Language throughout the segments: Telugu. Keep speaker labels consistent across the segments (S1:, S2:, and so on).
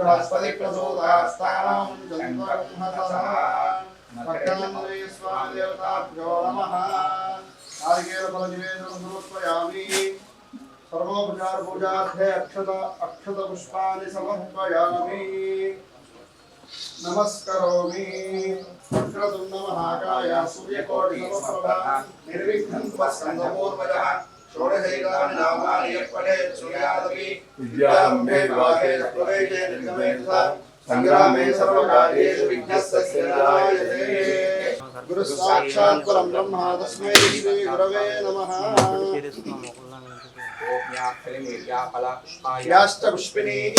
S1: बृहस्पति प्रसूतास्तानं जन्महसः भक्तान्वे स्वामी देवताभ्यो नमः। नारिकेल फलनिवेदनं समर्पयामि। सर्वोपचार पूजार्थे अक्षत पुष्पाणि समर्पयामि। नमस्करोमि। वक्रतुण्ड महाकाय सूर्यकोटिसमप्रभा निर्विघ्नं स्कन्दपूर्वजः षोडशैकानि नामानि यः पठेत् सूर्यादपि विद्यारम्भे विवाहे प्रवेशे निर्गमेत्वा संग्रामे सर्वकार्येषु विघ्नस्तस्य नारायणे। गुरु साक्षात् परं ब्रह्म तस्मै श्री गुरवे नमः। याष्टपुष्पिणीः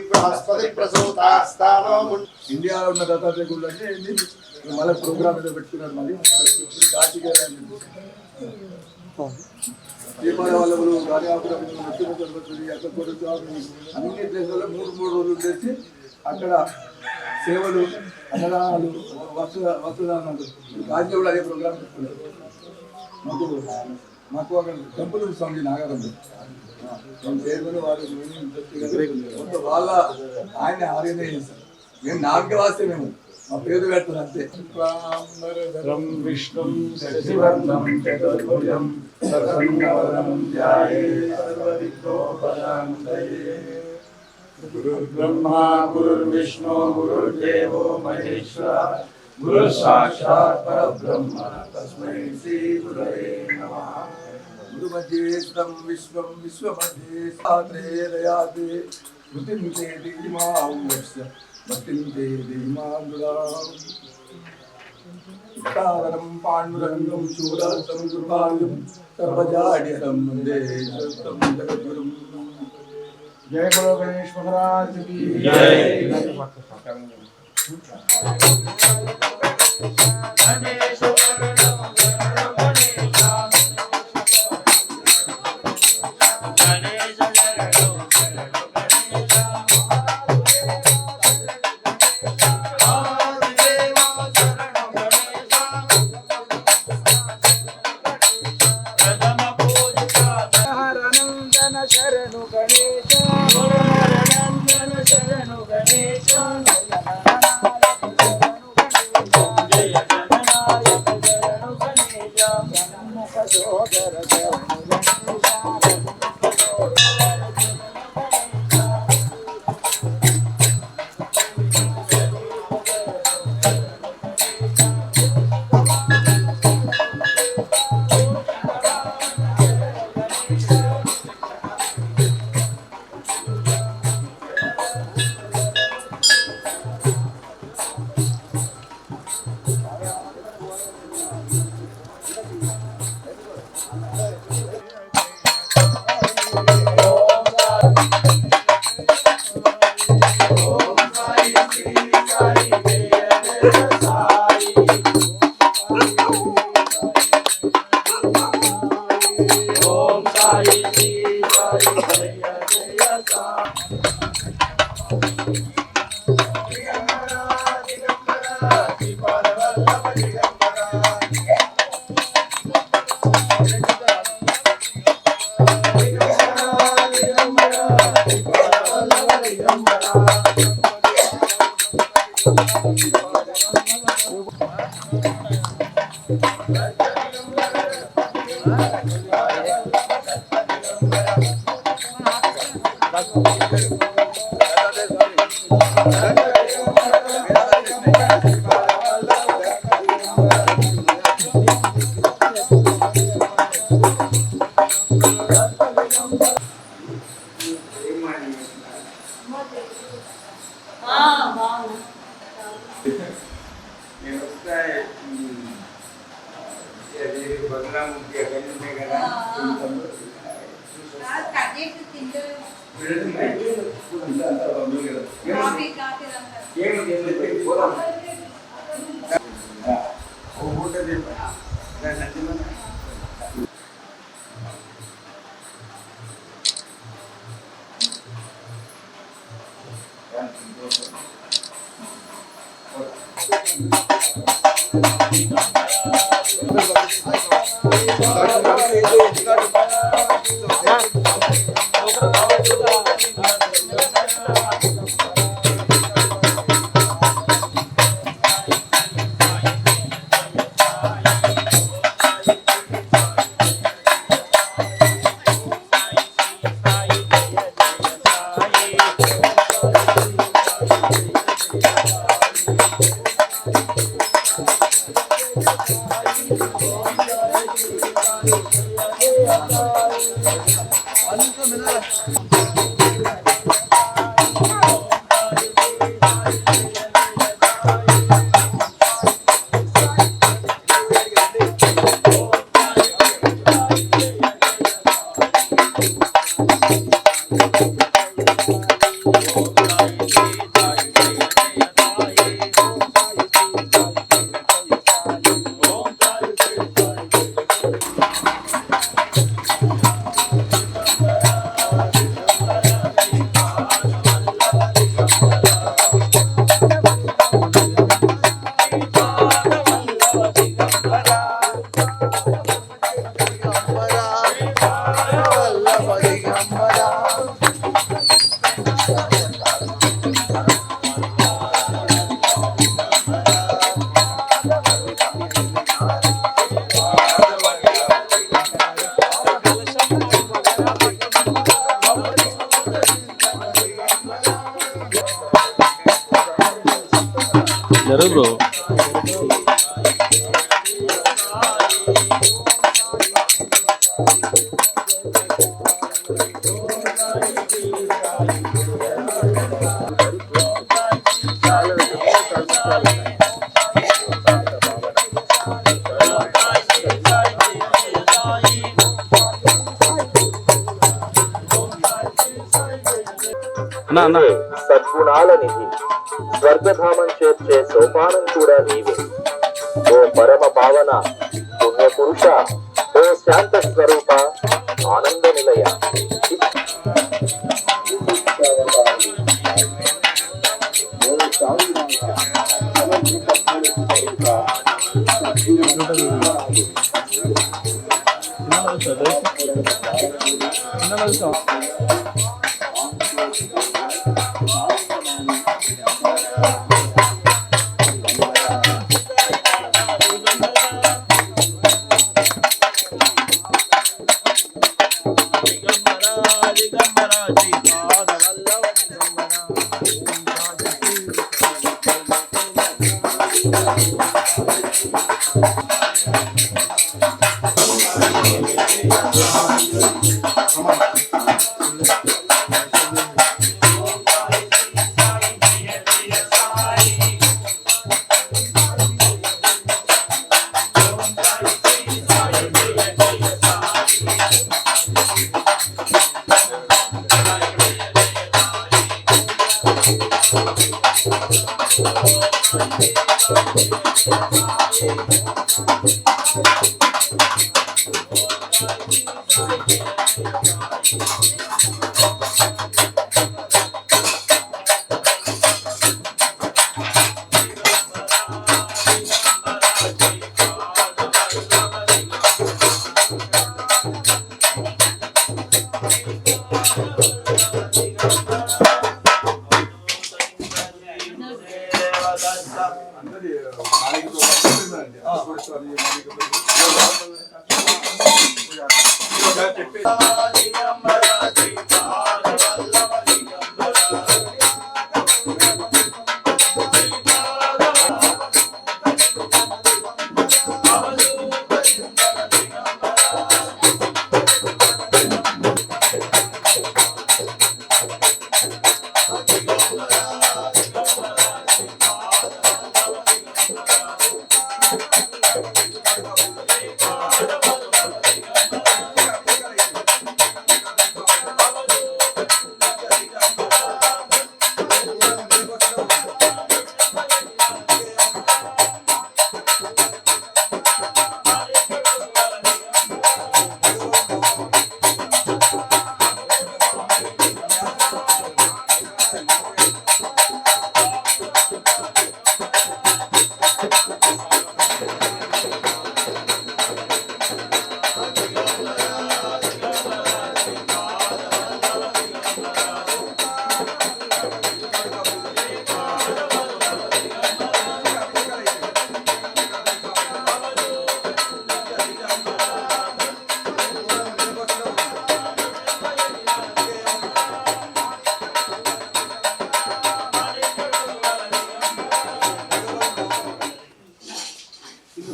S1: बृहस्पति प्रसूतास्तानो
S2: ఇండియాలో ఉన్న దత్తాత్రేయ గుళ్ళు అంటే మళ్ళీ ప్రోగ్రామ్ ఏదో పెట్టుకున్నారు. మరి కార్తీక దీపాల వాళ్ళు గాలియాపురం అన్ని ప్లేసులలో 3 రోజులు తెచ్చి అక్కడ సేవలు అన్నదానాలు వస్త్రదానాలు రాజ్యం కూడా అదే ప్రోగ్రామ్ పెట్టుకున్నారు. మాకు అక్కడ టెంపుల్ స్వామి నాగారంలో చేరుకుని వారు వాళ్ళ ఆయన ఆర్గనైజ్ చేస్తారు. మేము నాలుగు వాస్తే మేము మా పేరు పెడతారు అంతే.
S3: విష్ణుం శశివర్ణం చతుర్భుజం సర్వసంగవదనం ధ్యాయేత్ సర్వవిఘ్నోపశాంతయే. గురుర్బ్రహ్మా గురుర్విష్ణు గురుర్దేవో మహేశ్వరః గురుః సాక్షాత్ పరబ్రహ్మ తస్మై శ్రీ గురవే నమః.
S2: గురుమధ్యేస్తం విశ్వం విశ్వమధ్యే సాత్రేయయాతే స్మృతిం చేతి ఇమాం వత్స్య భక్తిం చేతి ఇమాం గురాం. తావరం పాండురంగం శూరాసం దుర్భాగ్యం సర్వజాడ్యతం వందే సత్యం జగద్గురుం.
S3: जय बोलो गणेश महाराज की
S1: जय।
S4: शरणु गणेश शरणु गणेश जय गणनायक शरणु गणेश गणमुख जोदर शरणु
S5: జరుగు బ్రో. అన్న
S6: సద్గుణాల నిధి స్వర్గధామం చేర్చే సోపానం కూడా నీవే. ఓ పరమ పావన పుణ్య పురుష, ఓ శాంత స్వరూప ఆనంద నిలయ.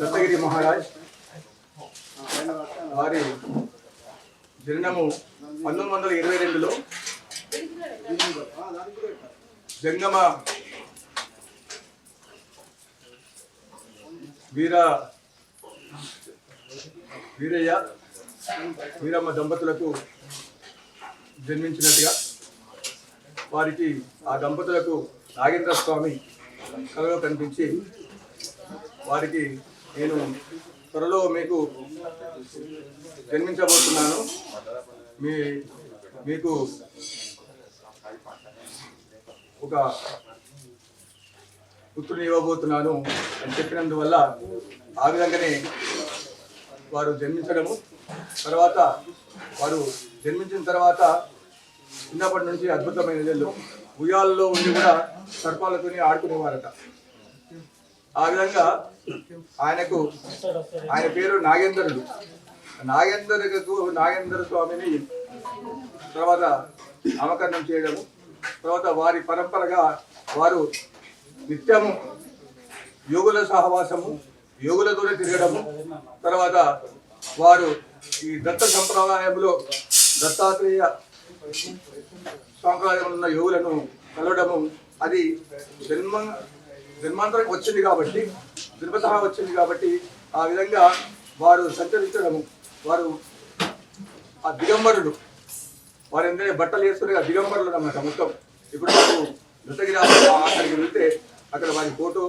S2: దత్తగిరి మహారాజ్ వారి జననము 1922లో జంగమ వీరయ్య వీరమ్మ దంపతులకు జన్మించినట్టుగా వారికి ఆ దంపతులకు నాగేంద్ర స్వామి కలలో కనిపించి వారికి నేను త్వరలో మీకు జన్మించబోతున్నాను, మీకు ఒక పుత్రుని ఇవ్వబోతున్నాను అని చెప్పినందువల్ల ఆ విధంగానే వారు జన్మించడము. తర్వాత వారు జన్మించిన తర్వాత చిన్నప్పటి నుంచి అద్భుతమైన ఇళ్ళు ఉయ్యాలలో ఉండి కూడా సర్పాలతోని ఆడుకునేవారట. ఆ విధంగా ఆయన పేరు నాగేంద్రుడు. నాగేంద్ర స్వామిని తర్వాత నామకరణం చేయడము. తర్వాత వారి పరంపరగా వారు నిత్యము యోగుల సహవాసము, యోగులతోనే తిరగడము, తర్వాత వారు ఈ దత్త సంప్రదాయంలో దత్తాత్రేయ సాంప్రదాయంలో ఉన్న యోగులను కలవడము అది జన్మాంతరం వచ్చింది కాబట్టి, జన్మతహా వచ్చింది కాబట్టి ఆ విధంగా వారు సంచరించడము, వారు ఆ దిగంబరులు, వారు ఎందుకంటే బట్టలు వేసుకునే ఆ దిగంబరులు అన్నమాట మొత్తం. ఇప్పుడు నాకు దత్తగిరి అక్కడికి వెళ్తే అక్కడ వారి ఫోటో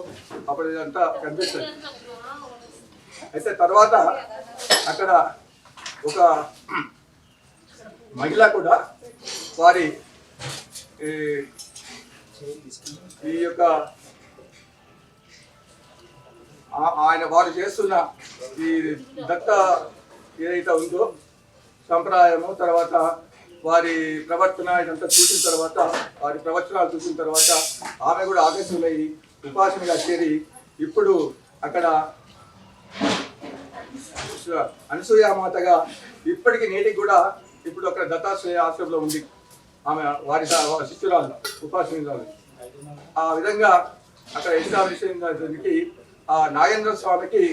S2: అప్పుడు ఇదంతా కనిపిస్తుంది. అయితే తర్వాత అక్కడ ఒక మహిళ కూడా వారి ఈ యొక్క ఆయన వారు చేస్తున్న ఈ దత్త ఏదైతే ఉందో సంప్రదాయము, తర్వాత వారి ప్రవర్తన ఇదంతా చూసిన తర్వాత, వారి ప్రవచనాలు చూసిన తర్వాత ఆమె కూడా ఆకర్షణలై ఉపాసనగా చేరి ఇప్పుడు అక్కడ అనసూయామాతగా ఇప్పటికి నేటికి కూడా ఇప్పుడు అక్కడ దత్తాశ్రయ ఆశ్రమంలో ఉంది ఆమె, వారి శిష్యురాలు ఉపాసనరాలు. ఆ విధంగా అక్కడ ఎస్టాబ్లిష్ ఆ నాగేంద్ర స్వామికి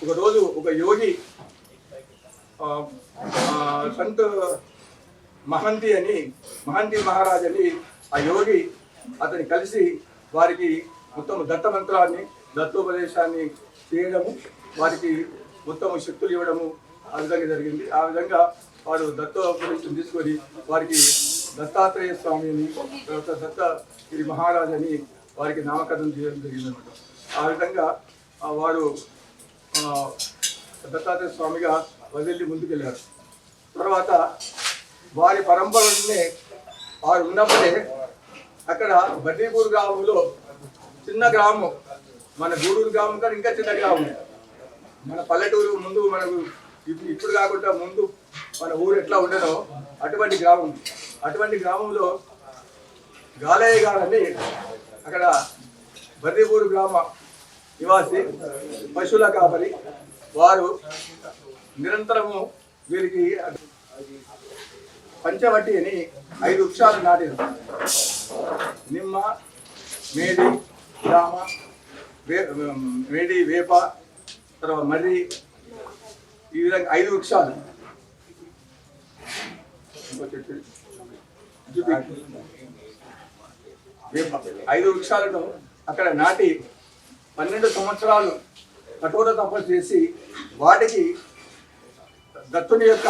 S2: ఒక రోజు ఒక యోగి సంత్ మహంతి మహారాజ్ అని ఆ యోగి అతన్ని కలిసి వారికి మొత్తం దత్త మంత్రాన్ని, దత్తోపదేశాన్ని చేయడము, వారికి మొత్తం శక్తులు ఇవ్వడము ఆ విధంగా జరిగింది. ఆ విధంగా వారు దత్తోపదేశం తీసుకొని వారికి దత్తాత్రేయ స్వామిని, తర్వాత దత్తగిరి మహారాజ్ అని వారికి నామకరణం చేయడం జరిగిందన్నమాట. ఆ విధంగా వారు దత్తాత్రేయ స్వామిగా వదిలి ముందుకెళ్ళారు. తర్వాత వారి పరంపరలోనే వారు ఉన్నప్పుడే అక్కడ బడ్డీపూర్ గ్రామంలో చిన్న గ్రామం, మన గూడూరు గ్రామం కానీ ఇంకా చిన్న గ్రామం, మన పల్లెటూరు ముందు మనకు ఇప్పుడు కాకుండా ముందు మన ఊరు ఎట్లా ఉండదో అటువంటి గ్రామం. అటువంటి గ్రామంలో గాలయ్య గారని అక్కడ బర్రీపూర్ గ్రామ నివాసి, పశువుల కాపరి. వారు నిరంతరము వీరికి పంచవటి అని 5 వృక్షాలు నాటారు. నిమ్మ, మేడి, జామ, మేడి, వేప, తర్వాత మర్రి, ఈ విధంగా 5 వృక్షాలు, 5 వృక్షాలను అక్కడ నాటి 12 సంవత్సరాలు కఠోర తపస్సు చేసి వాటికి దత్తుని యొక్క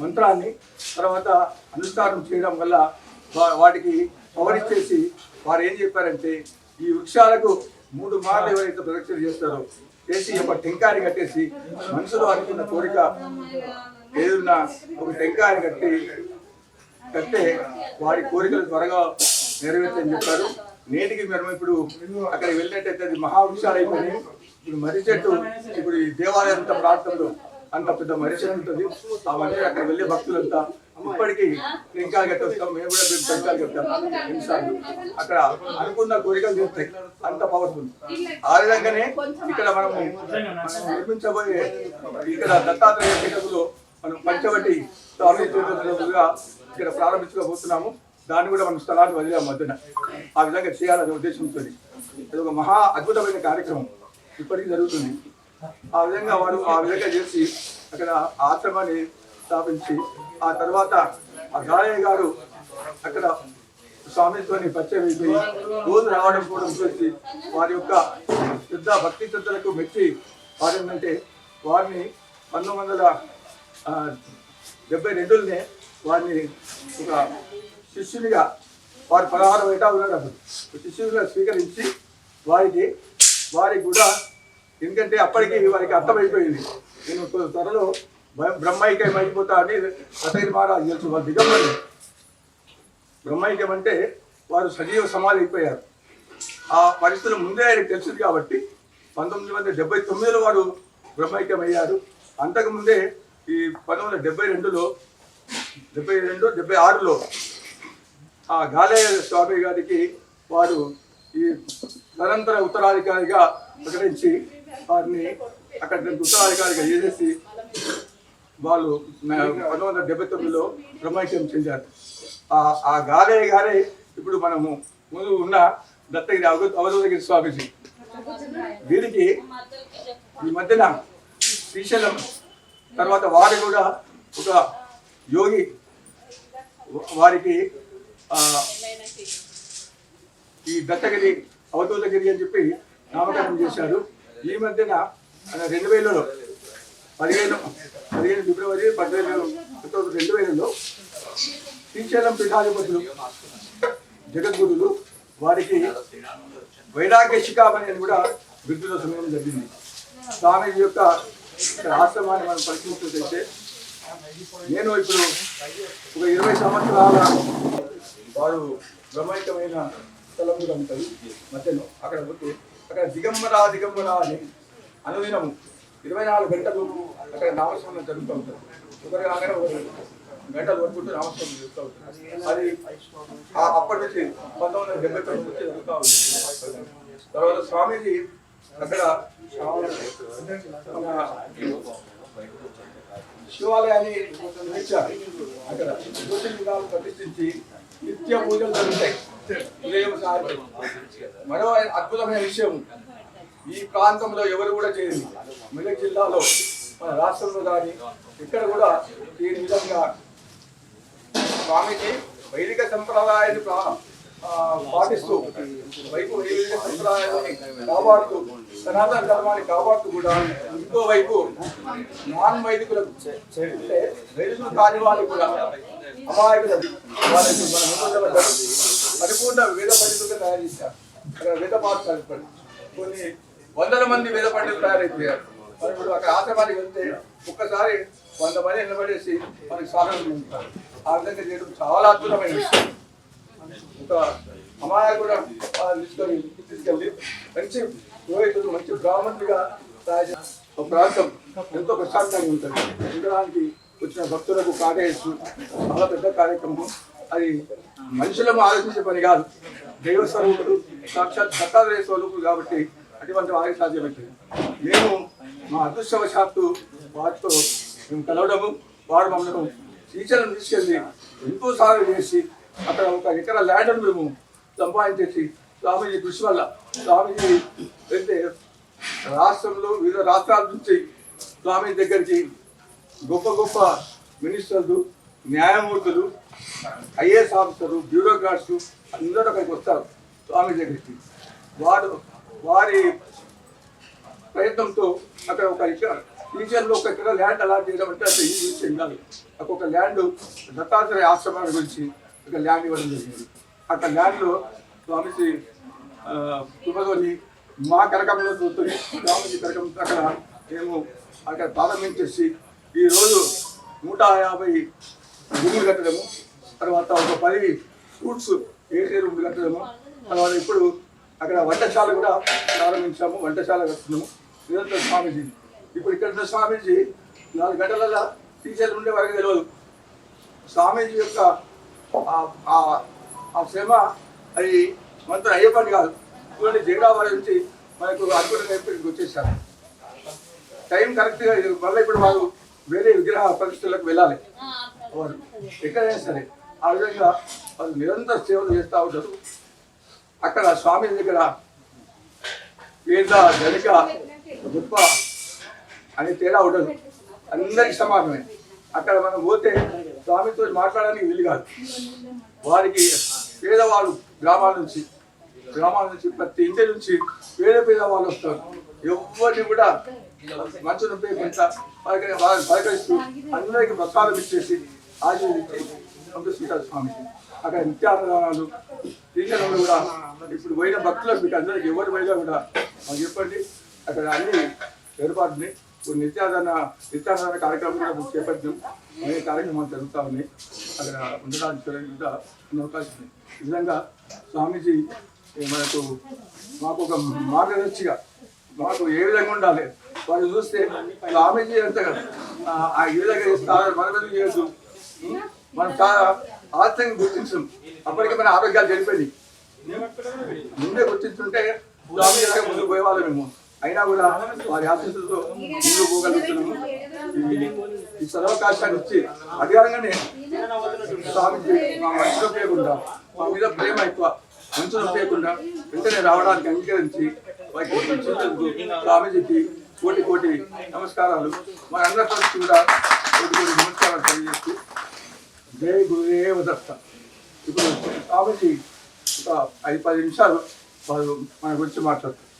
S2: మంత్రాన్ని తర్వాత అనుష్ఠానం చేయడం వల్ల వాటికి పవర్ ఇచ్చేసి వారు ఏం చెప్పారంటే, ఈ వృక్షాలకు 3 మార్లు ఎవరైతే ప్రదక్షిణ చేస్తారో చేసి ఒక టెంకాయ కట్టేసి మనసులో అనుకున్న కోరిక ఏదన్నా ఒక టెంకాయ కట్టే వారి కోరికలు త్వరగా నెరవేర్చని చెప్పారు. నేటికి మేము ఇప్పుడు అక్కడికి వెళ్ళినట్టయితే అది మహావృక్షాలు అయిపోయినాయి. ఇప్పుడు మర్రి చెట్టు, ఇప్పుడు ఈ దేవాలయం అంతా ప్రాంతంలో అంత పెద్ద మర్రి చెట్టు ఉంటుంది. ఆ మర్రి అక్కడ వెళ్ళే భక్తులంతా ఇప్పటికీ టెంకాయలు కట్టేస్తాం. మేము కూడా టెంకాయలు కట్టాం నిమిషాలు. అక్కడ అనుకున్న కోరికలు తీస్తాయి, అంత పవర్ఫుల్. ఆ విధంగానే ఇక్కడ మనము నిర్మించబోయే ఇక్కడ దత్తాత్రేయ పీఠంలో మనం పంచవటి స్వామిగా ఇక్కడ ప్రారంభించుకోబోతున్నాము. దాన్ని కూడా మనం స్థలాన్ని వదిలే మధ్యన ఆ విధంగా చేయాలనే ఉద్దేశంతో ఇది ఒక మహా అద్భుతమైన కార్యక్రమం ఇప్పటికీ జరుగుతుంది. ఆ విధంగా వారు ఆ విధంగా చేసి అక్కడ ఆశ్రమాన్ని స్థాపించి ఆ తర్వాత ఆ గాలయ్య గారు అక్కడ స్వామితో పరిచయం అయిపోయి రోజు రావడం కూడా చూసి వారి యొక్క శ్రద్ధ భక్తి శ్రద్ధలకు మెచ్చి వారేంటంటే వారిని 1972 వారిని ఒక శిష్యునిగా, వారు 16 ఏటా ఉన్నారు అప్పుడు, శిష్యునిగా స్వీకరించి వారికి కూడా, ఎందుకంటే అప్పటికి వారికి అర్థమైపోయింది నేను త్వరలో బ్రహ్మైక్యం అయిపోతా అని దత్తగిరి మహారాజు తెలుసు. వారు దిగంబరులు. బ్రహ్మైక్యం అంటే వారు సజీవ సమాధి అయిపోయారు. ఆ పరిస్థితులు ముందే ఆయనకు తెలిసింది కాబట్టి 1979లో వారు బ్రహ్మైక్యం అయ్యారు. అంతకుముందే ఈ 1972లో 76లో ఆ గాలయ్య స్వామి గారికి వారు ఈ నిరంతర ఉత్తరాధికారిగా ప్రకటించి వారిని అక్కడ ఉత్తరాధికారిగా చేసేసి వాళ్ళు 1979లో బ్రహ్మైక్యం చెందారు. ఆ గాలయ్య గారే ఇప్పుడు మనము ముందు ఉన్న దత్తగిరి అవధూతగిరి స్వామిజీ వీరికి ఈ మధ్యన శ్రీశైలం తర్వాత వారు కూడా ఒక యోగి వారికి ఈ దత్తగిరి అవధూతగిరి అని చెప్పి నామకరణం చేశారు. ఈ మధ్యన 2000లో 15 ఫిబ్రవరి 2000లో శ్రీశైలం పీఠాధిపతులు జగద్గురులు వారికి వైరాగ్య శిఖామణి అని కూడా బిరుదుల సమయం జరిగింది. స్వామీజీ యొక్క ఆశ్రమాన్ని మనం పరిశీలించినట్లయితే నేను ఇప్పుడు ఒక 20 సంవత్సరాల వారు బ్రహ్మైకమైన స్థలం కూడా ఉంటుంది మధ్యలో. అక్కడ పోతే అక్కడ దిగంబరా అని అనుదినము 24 గంటలు అక్కడ నామస్మరణ జరుగుతూ ఉంటుంది. ఒకరి అక్కడ గంటలు వరకు నామస్మరణ జరుగుతూ ఉంటుంది. అది అప్పటి నుంచి 1979 నుంచి జరుగుతూ ఉంటుంది. తర్వాత స్వామీజీ అక్కడ శివాలయాన్ని నిర్మించారు. అక్కడ జ్యోతిర్లింగాలు ప్రతిష్ఠించి నిత్య పూజలు జరుగుతాయి. మరో అద్భుతమైన విషయం, ఈ ప్రాంతంలో ఎవరు కూడా చేయరు. మెదక్ జిల్లాలో మన రాష్ట్రంలో కానీ ఇక్కడ కూడా దీని విధంగా స్వామీజీ వైదిక సంప్రదాయాన్ని పాటిస్తూ వైపు వైదిక సంప్రదాయాన్ని కాపాడుతూ సనాతన ధర్మాన్ని కాపాడుతూ కూడా ఇంకోవైపు నాన్ వైదికులకు అంటే వైదికులు కాని వాళ్ళు కూడా అమాయకులు వాళ్ళకి పరిపూర్ణ వేద పండితులుగా తయారు చేశారు. అక్కడ వేద పాఠశాల కొన్ని వందల మంది వేద పండితులు తయారైపోయారు. మరి ఇప్పుడు అక్కడ ఆశ్రమానికి వెళ్తే ఒక్కసారి 100 మంది నిలబడేసి మనకి స్వాగతం ఉంటారు. ఆ విధంగా చేయడం చాలా అద్భుతమైన విషయం. ఒక అమాయకుడు తీసుకెళ్ళి మంచి పురోహితులు మంచి బ్రాహ్మణులుగా తయారు చేసిన ఒక ప్రాంతం ఎంతో ప్రశాంతంగా ఉంటుంది. ఉండడానికి వచ్చిన భక్తులకు కాటేయచ్చు చాలా పెద్ద కార్యక్రమం. అది మనుషులను ఆలోచించే పని కాదు. దైవ స్వరూపుడు సాక్షాత్ దత్తాత్రేయ స్వరూపుడు కాబట్టి అటువంటి వారికి సాధ్యమవుతుంది. మేము మా అదృష్టవశాత్తు వాటితో మేము కలవడము, వాడు మమ్మల్ని శ్రీశైలం తీసుకెళ్ళి ఎంతో సాగు చేసి అక్కడ 1 ఎకరా ల్యాండ్ మేము సంపాదించేసి స్వామీజీ కృషి వల్ల స్వామీజీ వెళ్తే రాష్ట్రంలో వివిధ రాష్ట్రాల నుంచి స్వామీజీ దగ్గరికి గొప్ప గొప్ప మినిస్టర్లు, న్యాయమూర్తులు, ఐఏఎస్ ఆఫీసర్లు, బ్యూరోక్రాట్స్ అందరూ అక్కడికి వస్తారు స్వామి దగ్గరికి. వారి ప్రయత్నంతో అక్కడ 1 ఎకరా శ్రీశైలంలో 1 ఎకరా ల్యాండ్ అలాట్ చేయడం అంటే అసలు ఈ విషయం కాదు. ఒక ల్యాండ్ దత్తాత్రేయ ఆశ్రమాన్ని గురించి ఒక ల్యాండ్ ఇవ్వడం జరిగింది. అక్కడ ల్యాండ్లో స్వామీజీ తుమ్మగొని మా కరకంలో చూస్తుంది స్వామీజీ కరకం అక్కడ మేము అక్కడ ప్రారంభించేసి ఈరోజు 150 రూములు కట్టడము, తర్వాత ఒక 10 ఫ్రూట్స్ ఏసీ రూములు కట్టడము, తర్వాత ఇప్పుడు అక్కడ వంటశాల కూడా ప్రారంభించాము. వంటశాల కట్టున్నాము నిరంతరం స్వామీజీ. ఇప్పుడు ఇక్కడ ఉన్న స్వామీజీ 4 గంటలలో శ్రీశైలం ఉండే వరకు తెలియదు. స్వామీజీ యొక్క ఆ శ్రమ అది మనతో అయ్యే పని కాదు. ఇటువంటి జగడాబాద్ నుంచి మనకు అద్భుతంగా ఇక్కడికి వచ్చేసారు. టైం కరెక్ట్గా మళ్ళీ ఇప్పుడు వాళ్ళు వేరే విగ్రహ పరిస్థితులకు వెళ్ళాలి. వారు ఎక్కడైనా సరే ఆ విధంగా వాళ్ళు నిరంతర సేవలు చేస్తూ ఉంటారు. అక్కడ స్వామి దగ్గర పేద ధనిక గొప్ప అనే తేడా ఉండదు, అందరికి సమానమే. అక్కడ మనం పోతే స్వామితో మాట్లాడడానికి వీలు కాదు. వారికి పేదవాళ్ళు గ్రామాల నుంచి ప్రతి ఇంటి నుంచి పేదవాళ్ళు వస్తారు. ఎవరిని కూడా మంచి ఉపయోగించా వాళ్ళని పలకరిస్తూ అందరికి ప్రసాదం ఇచ్చేసి ఆశీర్వదించి పంపిస్తుంటారు స్వామి. అక్కడ నిత్యాన్నదానాలు శ్రీశైలంలో కూడా ఇప్పుడు పోయిన భక్తులకు మీకు అందరికి ఎవరు పోయినా కూడా మాకు చెప్పండి. అక్కడ అన్ని ఏర్పాటుని నిత్యాన్నదాన కార్యక్రమం కూడా మేము చేపట్టాం. అనేక కార్యక్రమాలు జరుగుతూ ఉన్నాయి. అక్కడ ఉండడానికి కూడా అవకాశం ఉంది. ఈ విధంగా స్వామీజీ మాకు ఒక మార్గదర్శిగా మాకు ఏ విధంగా ఉండాలి వాళ్ళు చూస్తే స్వామీజీ ఎంత ఈ విధంగా ఇస్తారు మన మీద చేయొద్దు. మనం చాలా ఆశ్చర్యంగా గుర్తించాం. అప్పటికే మన ఆరోగ్యాలు జరిపోయింది. ముందే గుర్తించుంటే స్వామి ముందుకు పోయేవాళ్ళం మేము. అయినా కూడా వారి ఆశీస్సులతో ముందుకు పోగలుగుతున్నాము. ఈ సదవకాశాన్ని ఇచ్చి అధికారంగానే స్వామిజీ మా మనసులో ఉపయోగకుండా మా మీద ప్రేమ ఎక్కువ మనసులో ఉపయోగకుండా వెంటనే రావడానికి అంగీకరించి స్వామీజీకి కోటి కోటి నమస్కారాలు. మన అందరి తరఫు కూడా కోటి కోటి నమస్కారాలు తెలియజేస్తూ జై గురుదేవ దత్త. ఇప్పుడు స్వామీజీ ఒక 5-10 నిమిషాలు వాళ్ళు మన గురించి మాట్లాడతారు.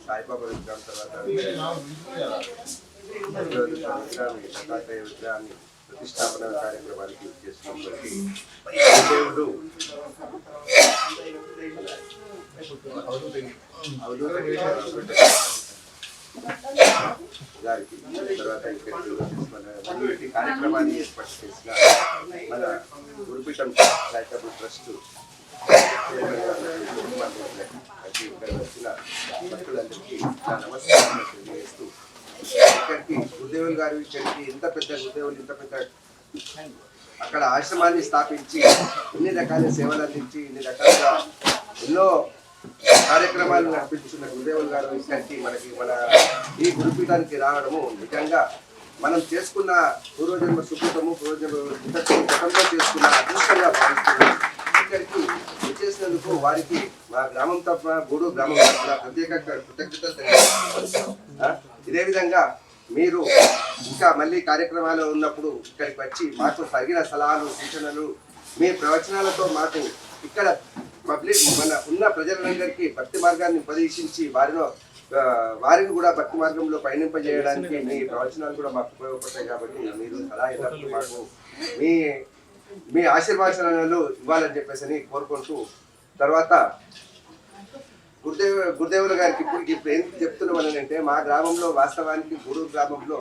S1: సాయిబాబా విగ్రహం తర్వాత విగ్రహాన్ని ప్రతిష్టాపన కార్యక్రమానికి చేసినటువంటి దేవుడు గారికి తర్వాత ఇక్కడికి కార్యక్రమాన్ని ఏర్పాటు చేసిన మన గురుపీఠం చారిటబుల్ ట్రస్ట్ ఇక్కడ వచ్చిన భక్తులందరికీ నా నమస్కారాలు తెలియజేస్తూ ఇక్కడికి గురుదేవులు గారు ఇక్కడికి ఇంత పెద్ద గురుదేవులు ఇంత పెద్ద అక్కడ ఆశ్రమాన్ని స్థాపించి ఇన్ని రకాల సేవలు అందించి ఇన్ని రకాలుగా ఎన్నో కార్యక్రమాలు నడిపించిన గురుదేవులు గారు ఇక్కడికి మన ఈ గురుపీఠానికి రావడము నిజంగా మనం చేసుకున్న పూర్వజన్మ సుకృతము గతంలో చేసుకున్న అదృష్టంగా భావిస్తున్నాం. ఇక్కడికి వచ్చేసినందుకు వారికి మా గ్రామం తప్ప గూడూరు గ్రామం తరఫున ప్రత్యేక కృతజ్ఞతలు తెలియజేస్తున్నాం. ఇదే విధంగా మీరు ఇంకా మళ్ళీ కార్యక్రమాలు ఉన్నప్పుడు ఇక్కడికి వచ్చి మాకు తగిన సలహాలు సూచనలు మీ ప్రవచనాలతో మాకు ఇక్కడ పబ్లిక్ మన ఉన్న ప్రజలందరికీ భక్తి మార్గాన్ని ఉపదేశించి వారిని కూడా భక్తి మార్గంలో పయనింపజేయడానికి మీ ప్రవచనాలు కూడా మాకు ఉపయోగపడతాయి. కాబట్టి మీరు సలహా ఇవ్వాలి, మాకు మీ ఆశీర్వాదాలు ఇవ్వాలని చెప్పేసి కోరుకుంటూ తర్వాత గురుదేవుల గారికి ఇప్పుడు ఏం చెప్తున్నాం అంటే మా గ్రామంలో వాస్తవానికి గూడూరు గ్రామంలో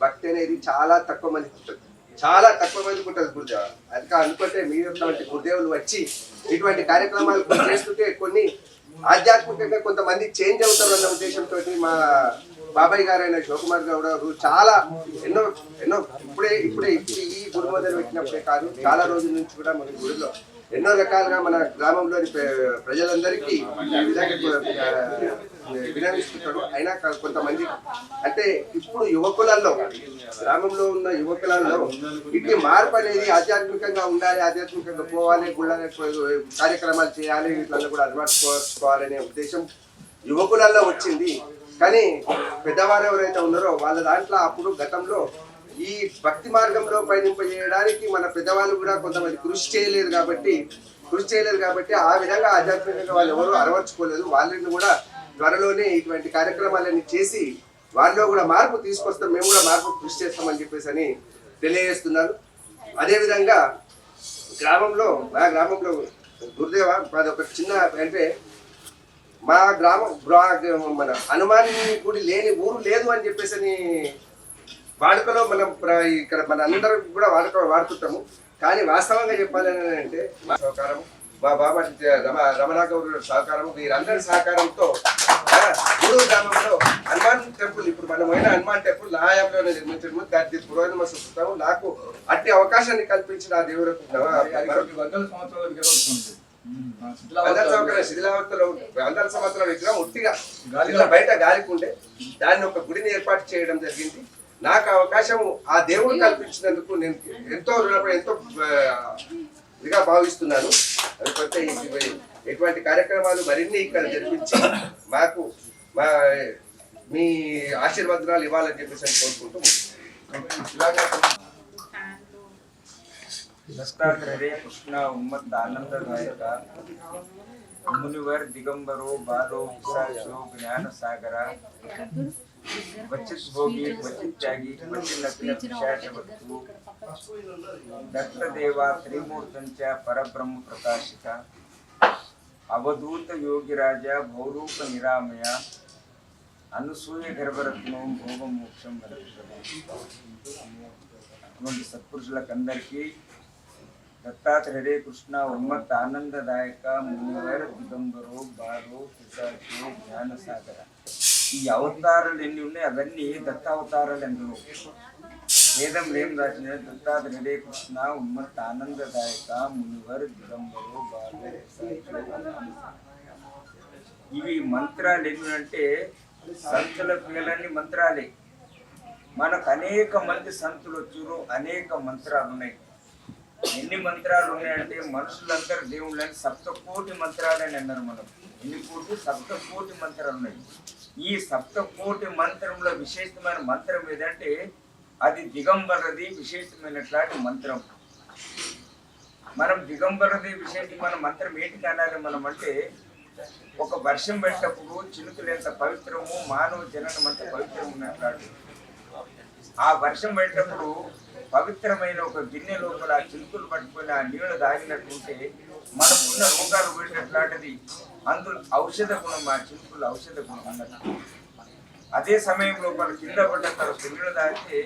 S1: భక్తి అనేది చాలా తక్కువ మందికి ఉంటుంది, చాలా తక్కువ మందికి ఉంటుంది గురుదేవ. అది అనుకుంటే మీరు గురుదేవులు వచ్చి ఇటువంటి కార్యక్రమాలు చేస్తుంటే కొన్ని ఆధ్యాత్మికంగా కొంతమంది చేంజ్ అవుతారు అన్న ఉద్దేశంతో మా బాబాయ్ గారైన శివకుమార్ గౌడ్ గారు చాలా ఎన్నో ఇప్పుడే ఈ గుడి మొదలు పెట్టినప్పుడే కాదు, చాలా రోజుల నుంచి కూడా మన గుడిలో ఎన్నో రకాలుగా మన గ్రామంలోని ప్రజలందరికీ వినవిస్తుంటాడు. అయినా కొంతమంది అంటే ఇప్పుడు యువకులలో గ్రామంలో ఉన్న యువకులలో ఇటు మార్పు అనేది ఆధ్యాత్మికంగా ఉండాలి, ఆధ్యాత్మికంగా పోవాలి, గుళ్ళని కార్యక్రమాలు చేయాలి, వీటిలో కూడా అలవాటుకోవాలనే ఉద్దేశం యువకులలో వచ్చింది. కానీ పెద్దవారు ఎవరైతే ఉన్నారో వాళ్ళ దాంట్లో అప్పుడు గతంలో ఈ భక్తి మార్గంలో పయనింపజేయడానికి మన పెద్దవాళ్ళు కూడా కొంతమంది కృషి చేయలేదు కాబట్టి ఆ విధంగా ఆధ్యాత్మికంగా వాళ్ళు ఎవరు అలవర్చుకోలేదు. వాళ్ళని కూడా త్వరలోనే ఇటువంటి కార్యక్రమాలన్నీ చేసి వాళ్ళలో కూడా మార్పు తీసుకొస్తాం, మేము కూడా మార్పు కృషి చేస్తామని చెప్పేసి అని తెలియజేస్తున్నాను. అదేవిధంగా మా గ్రామంలో గురుదేవ మాది ఒక చిన్న అంటే మా గ్రామం మన హనుమాన్ గుడి లేని ఊరు లేదు అని చెప్పేసి వాడుకలో మనం ఇక్కడ మన అందరం కూడా వాడుతుంటాము. కానీ వాస్తవంగా చెప్పాలని అంటే మా సహకారం, మా బాబా రమణ గౌడ్ సహకారం, వీరందరి సహకారంతో గూడూరు గ్రామంలో హనుమాన్ టెంపుల్ ఇప్పుడు మనం అయిన హనుమాన్ టెంపుల్ నా హయాంలోనే నిర్మించడము దాని పురోగమ సుస్తాము. నాకు అట్టి అవకాశాన్ని కల్పించిన ఆ దేవులకు వందల సంవత్సరాల విగ్రహం ఉట్టిగా బయట గాలికుంటే దాన్ని ఒక గుడిని ఏర్పాటు చేయడం జరిగింది. నాకు అవకాశం ఆ దేవుడు కల్పించినందుకు నేను ఎంతో రుణపడి ఎంతో ఇదిగా భావిస్తున్నాను. లేకపోతే ఎటువంటి కార్యక్రమాలు మరిన్ని ఇక్కడ జరిపించి మాకు మీ ఆశీర్వాదాలు ఇవ్వాలని చెప్పేసి కోరుకుంటూ
S4: दत्तात्रेय कृष्ण उम्मत आनंददायक मुनिवर दिगंबरो बालो विशाशो ज्ञान सागर वचित भोगी वचित त्यागी वचित विशाशवस्तु दत्त देवा त्रिमूर्तंच्या परब्रह्म प्रकाशित अवधूत योगी राजा भौरूप निरामय अनुसूय गर्भरत्नो भोग मोक्षम అటువంటి సత్పురుషులకందరికీ దత్తాత్రేయ కృష్ణ ఉన్మత్ ఆనందదాయక మునివర దిగంబరు బాలు పిశాచు జ్ఞానసాగర ఈ అవతారాలు ఎన్ని ఉన్నాయి అవన్నీ దత్తావతారాలు ఎందులో వేదంలో ఏం రాసిన దత్తాత్రేయ కృష్ణ ఉన్మత్ ఆనందదాయక మునివర దిగంబరు బాలు పిశాచు. ఇవి మంత్రాలు ఏంటంటే సంతుల పిల్లలన్నీ మంత్రాలే. మనకు అనేక మంది సంతులు వచ్చారు, అనేక మంత్రాలు ఉన్నాయి. ఎన్ని మంత్రాలు ఉన్నాయంటే మనుషులందరూ దేవుళ్ళని 7 మంత్రాలు అని అన్నారు. మనం ఎన్ని కోటి 7 మంత్రాలు ఉన్నాయి. ఈ 7 మంత్రంలో విశేషమైన మంత్రం ఏదంటే అది దిగంబరది విశేషమైనట్లాంటి మంత్రం. మనం దిగంబరది విశేషమైన మంత్రం ఏంటి అనాలి మనం అంటే, ఒక వర్షం పెట్టినప్పుడు చినుకులు ఎంత పవిత్రము, మానవ జననం అంత పవిత్రం ఉన్నట్లాంటి. ఆ వర్షం పెట్టినప్పుడు పవిత్రమైన ఒక గిన్నె లోపల ఆ చినుకులు పట్టుకొని ఆ నీళ్లు తాగినట్టుంటే మనకున్న రోగాలు పోయినట్లాంటిది. అందులో ఔషధ గుణం, ఆ చినుకులు ఔషధ గుణం అన్నట్టు. అదే సమయంలో మన కింద పడ్డ నీళ్లు తాగితే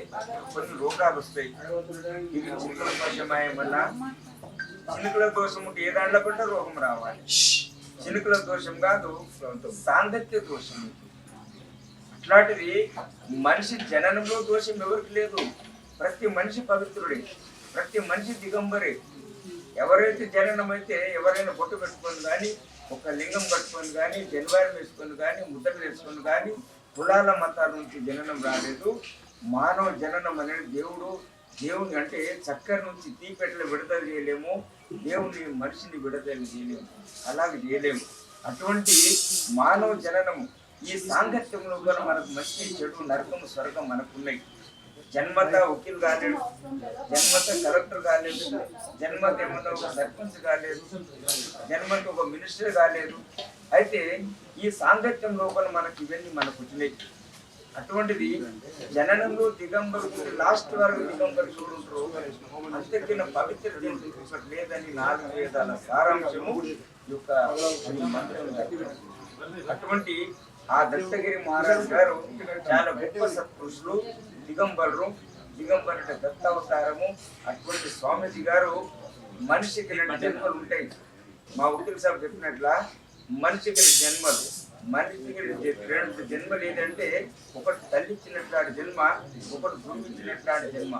S4: కొన్ని రోగాలు వస్తాయి. ఇది చినుకుల దోషమేమన్నా, చినుకుల దోషం ఉంటే ఏ దాంట్లో పడ్డ రోగం రావాలి. చినుకుల దోషం కాదు, సాంగత్య దోషం. అట్లాంటిది మనిషి జననంలో దోషం ఎవరికి లేదు. ప్రతి మనిషి పవిత్రుడే, ప్రతి మనిషి దిగంబరే. ఎవరైతే జననం అయితే ఎవరైనా బొట్టు పెట్టుకొని కానీ, ఒక లింగం కట్టుకొని కానీ, జన్వారం వేసుకొని కానీ, ముద్రలు వేసుకొని కానీ కులాల మతాల నుంచి జననం రాలేదు. మానవ జననం అనేది దేవుని అంటే చక్కెర నుంచి తీపెట్టలు విడుదల చేయలేము, దేవుని మనిషిని విడుదల చేయలేము, అలాగే చేయలేము. అటువంటి మానవ జననము ఈ సాంగత్యంలో కూడా మనకు మంచి చెడు నరకము స్వర్గం మనకున్నాయి. జన్మత వకీల్ కాలేడు, జన్మత కలెక్టర్ కాలేదు, జన్మత ఏమన్నా ఒక సర్పంచ్ కాలేదు, జన్మత ఒక మినిస్టర్ కాలేదు. అయితే ఈ సాంగత్యం లోపల మనకి ఇవన్నీ మనకు వచ్చినాయి. అటువంటిది జననంలో దిగంబరు లాస్ట్ వరకు దిగంబరు చూడుంటారు. అంతకిన పవిత్ర ఒకటి లేదని 4 వేదాల సారాంశము యొక్క మంత్రం. అటువంటి ఆ దత్తగిరి మహారాజు గారు చాలా గొప్ప సత్పురుషులు, దిగంబరుడు దత్తావతారము. అటువంటి స్వామీజీ గారు మనిషికి 2 జన్మలు ఉంటాయి. మా వకీల్ సాబ్ చెప్పినట్ల మనిషికి 2 జన్మలు. మనిషికి 2 జన్మలు ఏంటంటే, ఒకటి తల్లి ఇచ్చినట్లాంటి జన్మ, ఒకటి గురువు ఇచ్చినట్లాంటి జన్మ.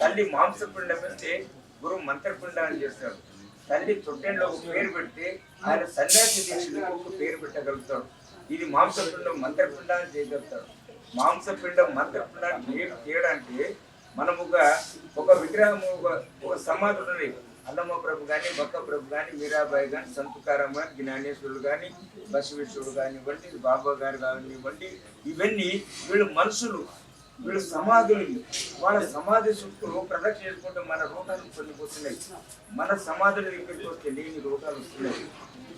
S4: తల్లి మాంసపిండం ఇస్తే గురువు మంత్రపిండాన్ని చేస్తాడు. తల్లి తొట్టెంలో ఒక పేరు పెడితే ఆయన సన్యాసి దీక్షలకు ఒక పేరు పెట్టగలుగుతాడు. ఇది మాంసపిండం మంత్రపిండాన్ని చేయగలుగుతాడు. మాంసపిండం మంత్రపిండాన్ని చేయడానికి మనం ఒక విగ్రహం, ఒక సమాధి ఉన్నది. అల్లమ్మ ప్రభు కానీ, బక్క ప్రభు కానీ, మీరాబాయి కానీ, సంతుకారం కానీ, జ్ఞానేశ్వరుడు కానీ, బసవేశ్వరుడు కానివ్వండి, బాబా గారు కానివ్వండి, ఇవన్నీ వీళ్ళు మనుషులు, వీళ్ళు సమాధులు. వాళ్ళ సమాధి చుట్టూ ప్రదక్షిణ చేసుకుంటూ మన రోగాలు పొందిపోతున్నాయి. మన సమాధులు దగ్గరికి వస్తే లేని రోగాలు వస్తున్నాయి.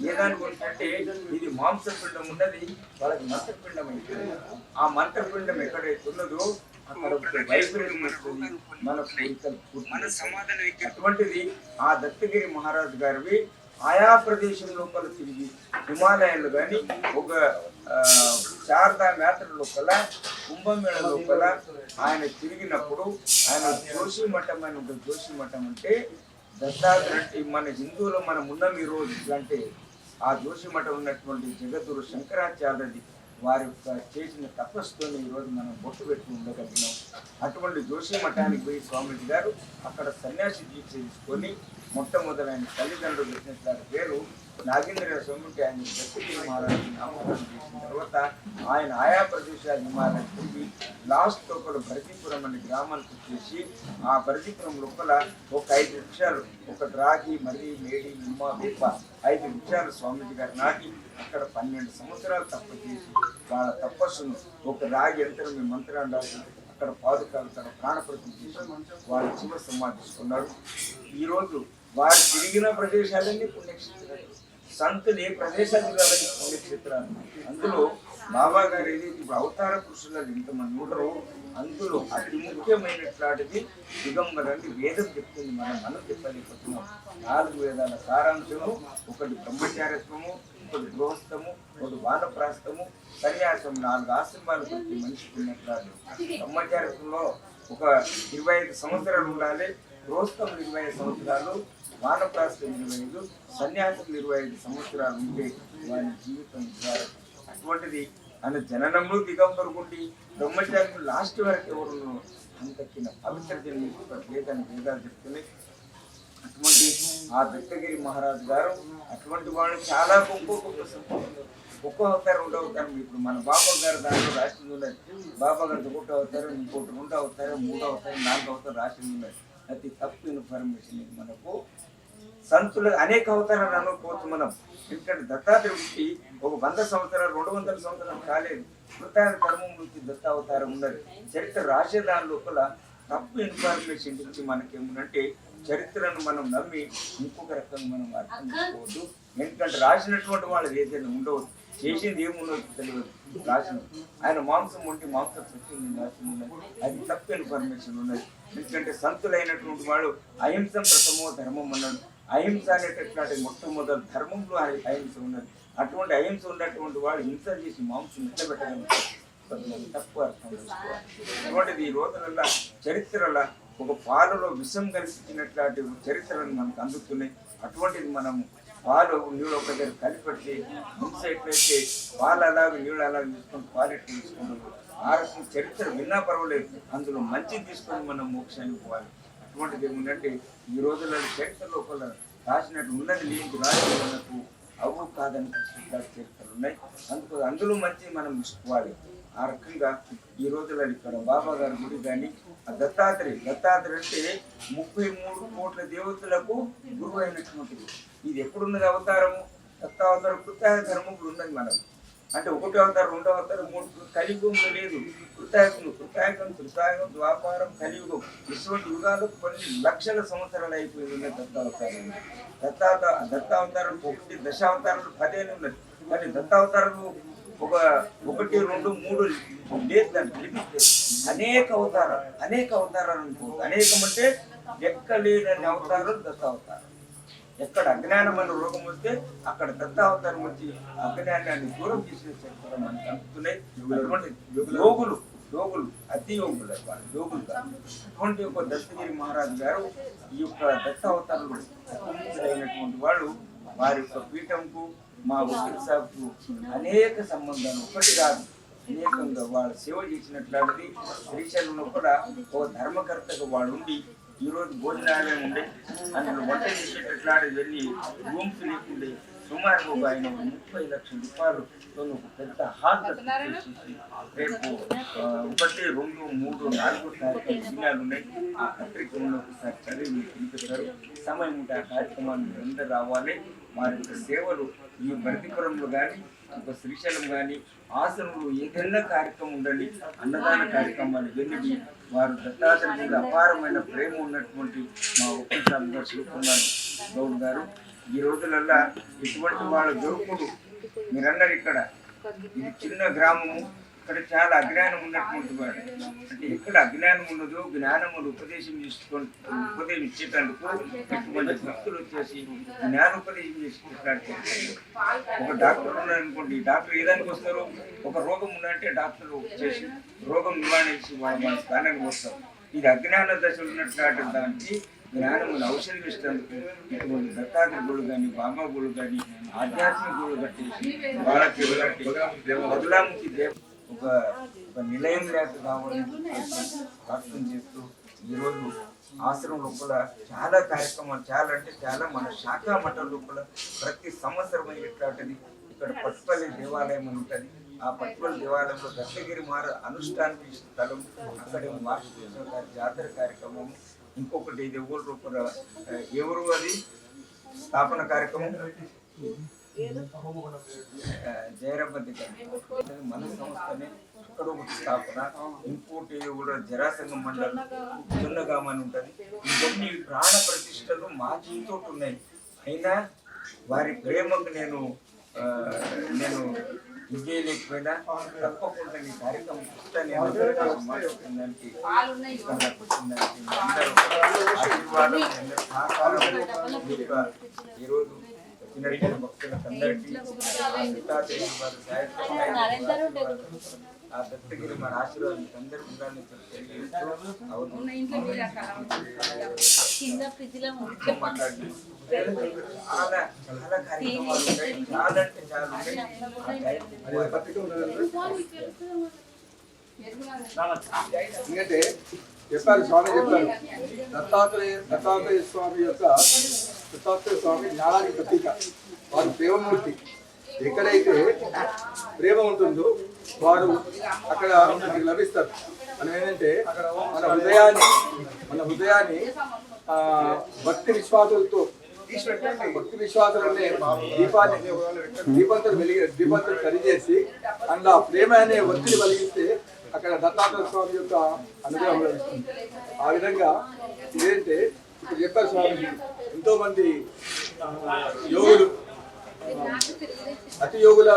S4: ఏదానికి అంటే ఇది మాంసపిండం ఉన్నది, వాళ్ళకి మంత్రపిండం అయిపోయింది. ఆ మంత్రపిండం ఎక్కడైతే ఉన్నదో అక్కడ వైబ్రేషన్ వస్తుంది, మన అటువంటిది ఆ దత్తగిరి మహారాజు గారివి ఆయా ప్రదేశం లోపల తిరిగి హిమాలయాలు కానీ, ఒక శారదా యాత్ర లోపల, కుంభమేళ లోపల ఆయన తిరిగినప్పుడు ఆయన జోషి మఠం అని ఉంటుంది. జోషి మఠం అంటే దత్తాత్రేయ, మన హిందువులో మనం ఉన్నాం ఈరోజు అంటే ఆ జోషి మఠం ఉన్నటువంటి జగద్గురు శంకరాచార్యుడి వారి యొక్క చేసిన తపస్సుతోని ఈరోజు మనం బొట్టు పెట్టి ఉండగలిగినాం. అటువంటి జోషి మఠానికి పోయి స్వామీజీ గారు అక్కడ సన్యాసి దీక్ష తీసుకొని మొట్టమొదలైన తల్లిదండ్రులు పెట్టిన పేరు నాగేంద్ర స్వామికి ఆయన దత్తగిరి మహారాజు నామకరణం చేసిన తర్వాత ఆయన ఆయా ప్రదేశాలు హిమాలయం తిరిగి లాస్ట్ లోపల భరతీపురం అనే గ్రామానికి వచ్చేసి ఆ భరతీపురం లోపల ఒక 5 వృక్షాలు, ఒక రాగి, మర్రి, మేడి, నిమ్మ, వేప 5 వృక్షాలు స్వామీజీ గారు నాటి అక్కడ 12 సంవత్సరాలు తపస్సు చేసి వాళ్ళ తపస్సును ఒక రాగి యంత్రం మంత్రాలు రాసి అక్కడ పాదుకాలు అక్కడ ప్రాణప్రతిష్ఠ చేసి వాళ్ళు చివరి సమాధిస్తున్నారు. ఈరోజు వారు తిరిగిన ప్రదేశాలన్నీ పుణ్యక్షేత్రాలు. సంతులు ఏ ప్రదేశాలు కాబట్టి పుణ్యక్షేత్రాలు. అందులో బాబా గారు ఏదైతే ఇప్పుడు అవతార పురుషులలో ఇంతమంది ఉంటారో అందులో అతి ముఖ్యమైనట్లాంటిది దిగంబరాన్ని వేదం చెప్తుంది. మనం చెప్పలేకపోతున్నాం. 4 వేదాల సారాంశము, ఒకటి బ్రహ్మచారత్వము, ఒకటి గృహస్థము, ఒకటి వానప్రాస్థము, సన్యాసం. 4 ఆశ్రమాలు ప్రతి మనిషికి ఉన్నట్లాంటి. బ్రహ్మచారత్వంలో ఒక 25 సంవత్సరాలు ఉండాలి, గృహస్థం 25 సంవత్సరాలు, వానప్రాస్థం 25, సన్యాసం 25 సంవత్సరాలు ఉంటే వారి జీవితం ఇచ్చారు. అటువంటిది ఆయన జననంలో దిగంబరుకుండి బ్రహ్మచారి లాస్ట్ వరకు ఎవరు అంతకిన పవిత్ర జన్మలేదని వేదాలు చెప్తున్నాయి. అటువంటి ఆ దత్తగిరి మహారాజు గారు అటువంటి వాళ్ళు చాలా గొప్ప ఒక్కో అవతారం 2వ అవతారం. ఇప్పుడు మన బాబా గారు దాంట్లో రాసింది ఉన్నది. బాబా గారు 1వ అవతారం, ఇంకోటి 2వ అవతారం, 3వ అవతారం, 4వ అవతారం రాసింది ఉన్నది. అతి తప్పు ఇన్ఫర్మేషన్ ఇది మనకు. సంతులు అనేక అవతారాలు అనుకోవచ్చు మనం. ఎందుకంటే దత్తాత్రేయుడికి ఒక 100 సంవత్సరాలు 200 సంవత్సరాలు కాలేదు. కృతాన ధర్మం నుంచి దత్తావతారం ఉన్నది. చరిత్ర రాసే దాని లోపల తప్పు ఇన్ఫర్మేషన్ ఇచ్చి మనకేముందంటే చరిత్రను మనం నమ్మి ఇంకొక రకంగా మనం అర్థం చేసుకోవద్దు. ఎందుకంటే రాసినటువంటి వాళ్ళు ఏదైనా ఉండవద్దు, చేసింది ఏమున్నదో తెలియదు. రాసిన ఆయన మాంసం ఉంటే మాంసం సత్యం రాసి ఉన్నది, అది తప్పు ఇన్ఫర్మేషన్ ఉన్నది. ఎందుకంటే సంతులైనటువంటి వాడు అహింసం ప్రథమో ధర్మం అన్నాడు. అహింస అనేటటువంటి మొట్టమొదటి ధర్మంలో అహింస ఉన్నది. అటువంటి అహింస ఉన్నటువంటి వాడు హింస చేసి మాంసం నిలబెట్టగలుగుతాడు. తక్కువ అర్థం చేసుకోవాలి. అటువంటిది ఈ రోజులలో చరిత్రలో ఒక పాలలో విషం కలిసినట్లాంటి చరిత్రలు మనకు అందుతున్నాయి. అటువంటిది మనము పాలు నీళ్ళు ఒక దగ్గర కలిపెట్టి హింస ఎట్లయితే పాలు అలాగే నీళ్ళు అలాగే తీసుకొని పాలు ఎట్లా తీసుకున్నాము ఆ రకం చరిత్ర విన్నా పర్వాలేదు, అందులో మంచిది తీసుకొని మనం మోక్షానికి పోవాలి. అటువంటిది ఏముందంటే ఈ రోజులలో చరిత్ర లోపల రాసినట్టు ఉన్నది లేని రాజులకు అవు కాదని చరిత్రలు ఉన్నాయి. అందులో మంచి మనం తీసుకోవాలి. ఆ రకంగా ఈ రోజులలో ఇక్కడ బాబా గారి గుడి కానీ ఆ దత్తాత్రేయ అంటే 33 కోట్ల దేవతలకు గురువు అయినటువంటిది. ఇది ఎప్పుడున్నది అవతారము? దత్తావతారం కృతాయ ధర్మములు ఉన్నది మనకు. అంటే 1వ అవతారం 2వ అవతారం 3 కలియుగంలో లేదు. కృతాయకం కృతాయుగం ద్వాపారం కలియుగం ఇటువంటి యుగాలు కొన్ని లక్షల సంవత్సరాలు అయిపోయి ఉన్నాయి దత్తావతారం. దత్తావతారం 1 దశావతారాలు 10 ఉన్నది. కానీ దత్తావతారాలు 1, 2, 3 లేదు. దానికి లిమిట్ లేదు. అనేక అవతారాలు అనుకోవచ్చు. అనేకం అంటే ఎక్కలేని అవతారాలు దత్తావతారం. ఎక్కడ అజ్ఞానం అనే రోగం వస్తే అక్కడ దత్తావతారం వచ్చి అజ్ఞానాన్ని దూరం చేసే చరిత్ర మనకు అందుతున్నాయి. అటువంటి యోగులు అతి యోగులు యోగులు అటువంటి ఒక దత్తగిరి మహారాజు గారు ఈ యొక్క దత్తావతారంలో అయినటువంటి వాళ్ళు వారి యొక్క పీఠంకు మా వకీల్ సాబ్కు అనేక సంబంధాలు ఒకటి కాదు అనేకంగా వాళ్ళు సేవ చేసినట్లాంటిది. శ్రీశైలం లోపల ఒక ధర్మకర్తగా వాళ్ళు ఉండి ఈరోజు భోజనాలయం ఉండే అందులో వంట చేసేటట్లాంటివి వెళ్ళి రూమ్స్ లేకుండే సుమారు ఆయన 30 లక్షల రూపాయలతో ఒక పెద్ద హాల్ కట్టేసి రేపు 1, 2, 3, 4 కార్యక్రమాలు ఉన్నాయి. ఆ పత్రికలను ఒకసారి చదివి మీకు వినిపిస్తారు. సమయం ఉంటే ఆ కార్యక్రమాన్ని అందరూ రావాలి. వారి యొక్క సేవలు ఈ భర్తీపురంలో కానీ ఒక శ్రీశైలం కానీ ఆశ్రమంలో ఏదైనా కార్యక్రమం ఉండండి, అన్నదాన కార్యక్రమాలు వెళ్ళి వారు దత్తాత్రేయుడి మీద అపారమైన ప్రేమ ఉన్నటువంటి మా ఉపన్యాసంగా శివకుమార్ గౌడ్ గారు ఈ రోజులల్లా ఇటువంటి వాళ్ళ దొరుకుడు మీరన్నారు. ఇక్కడ ఇది చిన్న గ్రామము, ఇక్కడ చాలా అజ్ఞానం ఉన్నటువంటి వాడు. అంటే ఎక్కడ అజ్ఞానం ఉన్నదో జ్ఞానములు ఉపదేశం ఇచ్చేటందుకు ఇటువంటి భక్తులు వచ్చేసి జ్ఞానోపదేశం చేసేటట్టు. ఒక డాక్టర్ ఉన్నారనుకోండి, డాక్టర్ ఏదానికి వస్తారు? ఒక రోగం ఉందంటే డాక్టర్ చేసి రోగం నివారణ చేసి వాళ్ళ స్థానానికి వస్తారు. ఇది అజ్ఞాన దశలు ఉన్నటువంటి దానికి జ్ఞానములు ఔషధం ఇష్టందుకు ఇటువంటి దత్తాత్రేయ గుళ్ళు కానీ బాబా గుళ్ళు కానీ ఆధ్యాత్మిక గుళ్ళు కట్టేసి వాళ్ళకి బదులాముఖి ఒక నిలయం లేక కావాలని ప్రార్థన చేస్తూ ఈరోజు ఆశ్రమం లోపల చాలా కార్యక్రమాలు చాలా మన శాఖా మఠం లోపల ప్రతి సంవత్సరం అయ్యేట్లాంటిది. ఇక్కడ పట్టుపల్లి దేవాలయం అని ఉంటుంది. ఆ పట్టుపల్లి దేవాలయంలో దత్తగిరి మహారాజ్ అనుష్ఠానికి స్థలం. అక్కడ వార్షిక జాతర కార్యక్రమం. ఇంకొకటి ఇది ఎవరు అది స్థాపన కార్యక్రమం జయరబ్బతి మన సంస్థనే అక్కడ ఒకటి స్థాపన. ఇంకోటి కూడా జరాసంగం మండలం చున్నగామని ఉంటుంది. ఇవన్నీ ప్రాణ ప్రతిష్టలు మా జీవితం ఉన్నాయి. అయినా వారి ప్రేమకు నేను విజయలేకపోయినా తప్పకుండా ఈ కార్యక్రమం ఆశీర్వాదం ఈరోజు భక్తులకందరికీ ఆ దత్తగిరి మన ఆశీర్వాదం అందరూ ఉండాలని మాట్లాడి చాలా కార్యక్రమాలు ఉంటాయి. చాలా అంటే చాలా
S2: ఎందుకంటే చెప్పారు స్వామి చెప్పారు దత్తాత్రేయ స్వామి జ్ఞానానికి ప్రతీక. వారు ప్రేమమూర్తి. ఎక్కడైతే ప్రేమ ఉంటుందో వారు అక్కడ మనకి లభిస్తారు. మనం ఏంటంటే మన హృదయాన్ని భక్తి విశ్వాసాలతో భక్తి విశ్వాసాలనే దీపంతో సరిచేసి అందులో ప్రేమ అనే ఒత్తిడి కలిగిస్తే అక్కడ దత్తాత్రేయ స్వామి యొక్క అనుగ్రహం లభిస్తుంది. ఆ విధంగా ఇదేంటే ఇప్పుడు చెప్పారు స్వామికి ఎంతో మంది యోగులు అతి యోగుల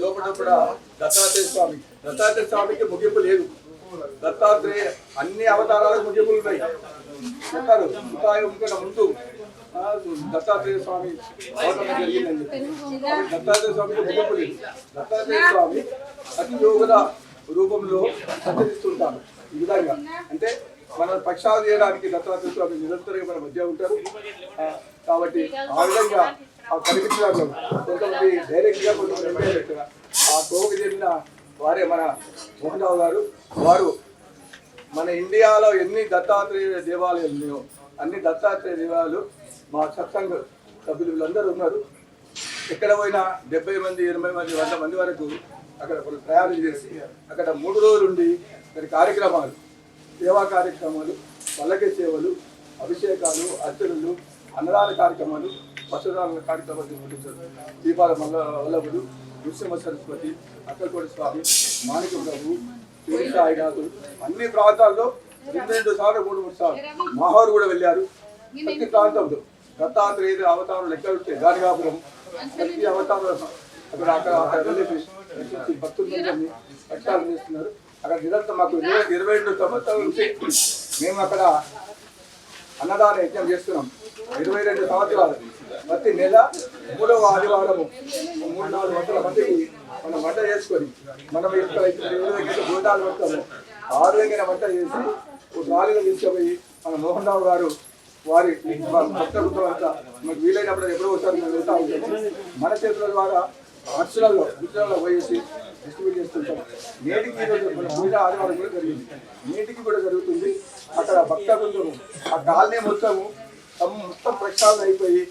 S2: లోపల కూడా దత్తాత్రేయ స్వామికి ముగింపు లేదు. దత్తాత్రేయ అన్ని అవతారాలకు ముగింపులు ఉన్నాయి చెప్పారు. ఇంకా ముందు దత్తాత్రేయ స్వామి అవతారం జరిగిందని చెప్పి దత్తాత్రేయ స్వామికి ముగింపు లేదు. దత్తాత్రేయ స్వామి అతి యోగుల రూపంలో సంచరిస్తుంటారు. ఈ విధంగా అంటే మన పక్షాలు చేయడానికి దత్తాత్రేయ స్వామి నిరంతరంగా మన మధ్య ఉంటారు. కాబట్టి ఆ విధంగా కనిపించడానికి కొంతమంది డైరెక్ట్గా కొంతమంది ఆ కోవకు చెందిన వారే మన మోహన్ రావు గారు. వారు మన ఇండియాలో ఎన్ని దత్తాత్రేయ దేవాలయాలు ఉన్నాయో అన్ని దత్తాత్రేయ దేవాలయాలు మా సత్సంగ సభ్యులు వీళ్ళందరూ ఉన్నారు. ఎక్కడ పోయినా 70 మంది 80 మంది 100 మంది వరకు అక్కడ ప్రయాణం చేసి అక్కడ 3 రోజులు ఉండి అక్కడ కార్యక్రమాలు సేవా కార్యక్రమాలు, పల్లకి సేవలు, అభిషేకాలు, అర్చనలు, అన్నదాన కార్యక్రమాలు, వస్త్రదాన కార్యక్రమాలు నిర్వహించారు. దీపాల వల్లభుడు, నృసింహ సరస్వతి, అక్కలకోటి స్వామి, మాణిక ప్రభు, శ్రీ సాయినాథు అన్ని ప్రాంతాల్లో 2 సార్లు 3 సార్లు మాహోరు కూడా వెళ్ళారు. ప్రతి ప్రాంతంలో దత్తాత్రేయ అవతారం లెక్కలుంటే గాడిగాపురం ప్రతి అవతారం అక్కడ వెళ్ళి భక్తులందరినీ ప్రచారం చేస్తున్నారు. అక్కడ నిరంతరం మాకు 22 సంవత్సరాల నుంచి మేము అక్కడ అన్నదాన యజ్ఞం చేస్తున్నాం. 22 సంవత్సరాలు ప్రతి నెల 3వ ఆదివారము 300-400 మందికి మనం వంట చేసుకొని మనం ఇక్కడ భోజనాలు పెడతాము. ఆరోగ్యమైన వంట చేసి గాలిలో తీసుకుపోయి మన మోహన్ రావు గారు వారి భక్త బృందం అంతా మనకు వీలైనప్పుడు ఎప్పుడో ఒకసారి మేము వెళ్తా ఉంటాము. మన చేతుల ద్వారా గుజరాల్లో పోయేసి డిస్ట్రిబ్యూట్ చేస్తుంటాం. నేటికి ఈరోజు మన పూజ ఆదివారం కూడా జరిగింది. నేటికి కూడా జరుగుతుంది. అక్కడ భక్త బృందము ఆ కాలనీ మొత్తం ప్రక్షాళన అయిపోయి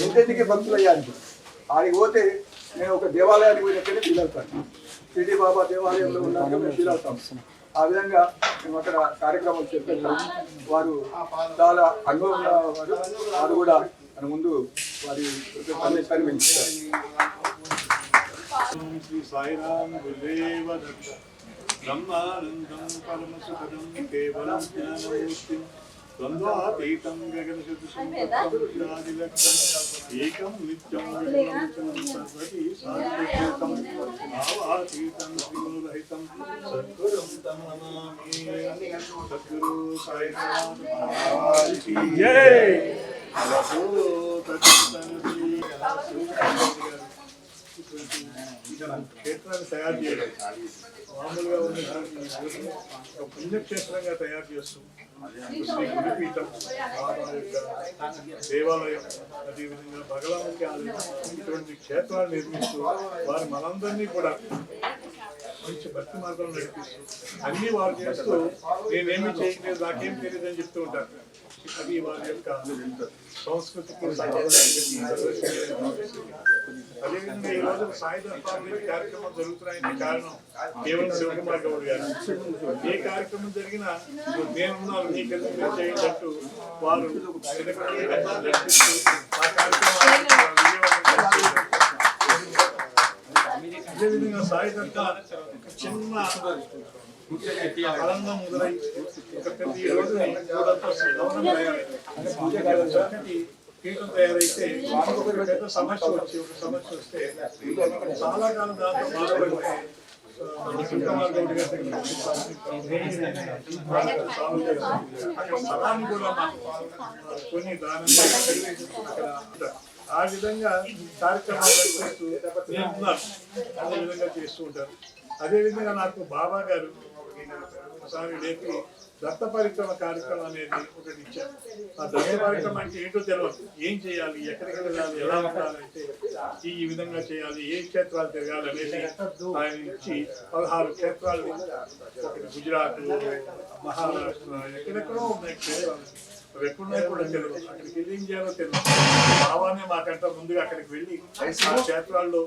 S2: ఇంటింటికి భక్తులు అయ్యారు. ఆడికి పోతే నేను ఒక దేవాలయానికి పోయినక్కడే ఫీల్ అవుతాను. షిరిడి బాబా దేవాలయంలో ఉన్నాక మేము ఫీల్ అవుతాం. ఆ విధంగా మేము అక్కడ కార్యక్రమాలు చెప్పాము. వారు చాలా అనుభవం ఉన్నవారు. వారు కూడా మన ముందు వారి సందేశాన్ని మేము ఇస్తారు.
S7: శ్రీ సాయిరాం గురుదేవ దత్త బ్రహ్మానందం పరమసుఖదం కేవలం జ్ఞానమూర్తిం ద్వంద్వాతీతం గగనసదృశం తత్వమస్యాదిలక్షణం ఏకం నిత్యం విమోచనం సర్వతి సాత్వికం భావాతీతం శ్రీరహితం సద్గురుం తం నమామి. సద్గురు సాయినాథ్ మహారాజ్ కీ జై. క్షేత్రాన్ని తయారు చేయడం మామూలుగా ఉన్నటువంటి ఒక పుణ్యక్షేత్రంగా తయారు చేస్తూ శ్రీ గురుపీఠం బాబా యొక్క దేవాలయం అదేవిధంగా భగవానికి ఆలయం ఇటువంటి క్షేత్రాలు నిర్మిస్తూ వారు మనందరినీ కూడా మంచి భక్తి మార్గంలో నడిపిస్తూ అన్ని వారు చేస్తూ నేనేమి చేయలేదు నాకేం తెలియదు అని చెప్తూ ఉంటారు. అది వారి యొక్క సంస్కృతికి అదేవిధంగా ఈ రోజు సాయి దత్తాత్రేయ కార్యక్రమం జరుగుతున్నాయంటే కారణం కేవలం శివకుమార్ గౌడ్ గారు. ఏ కార్యక్రమం జరిగినా నేనున్నాను నీ కలిసి మీరు చేయండి అంటూ వారు నడిపిస్తూ ఆ కార్యక్రమాన్ని అదేవిధంగా సాయి దత్త చిన్న ఆనందం మొదలై ప్రతి రోజు పీఠం తయారైతే పెద్ద సమస్య వస్తే చాలా కాలం దాంతో బాధపడితే శివకుమార్ గౌడ్ గారి స్థలాన్ని కూడా కొన్ని దానంగా అక్కడ ఆ విధంగా కార్యక్రమాలు చేస్తూ అదే విధంగా చేస్తూ ఉంటారు. అదేవిధంగా నాకు బాబా గారు ఒకసారి లేపి దత్త పరిక్రమ కార్యక్రమం అనేది ఒకటి ఇచ్చారు. ఆ దత్త పరిక్రమ అంటే ఏంటో తెలియదు, ఏం చేయాలి, ఎక్కడికి వెళ్ళాలి, ఎలా ఉండాలంటే ఈ విధంగా చేయాలి, ఏ క్షేత్రాలు తిరగాలి అనేది ఆయన ఇచ్చి 16 క్షేత్రాలు, ఒకటి గుజరాత్, మహారాష్ట్ర, ఎక్కడెక్కడో ఉన్నాయి క్షేత్రాలు. అవి ఎక్కడున్నాయి కూడా తెలియదు, అక్కడికి వెళ్ళి ఏం చేయాలో తెలియదు. బాబానే మాకంటే ముందుగా అక్కడికి వెళ్ళి ఆ క్షేత్రాల్లో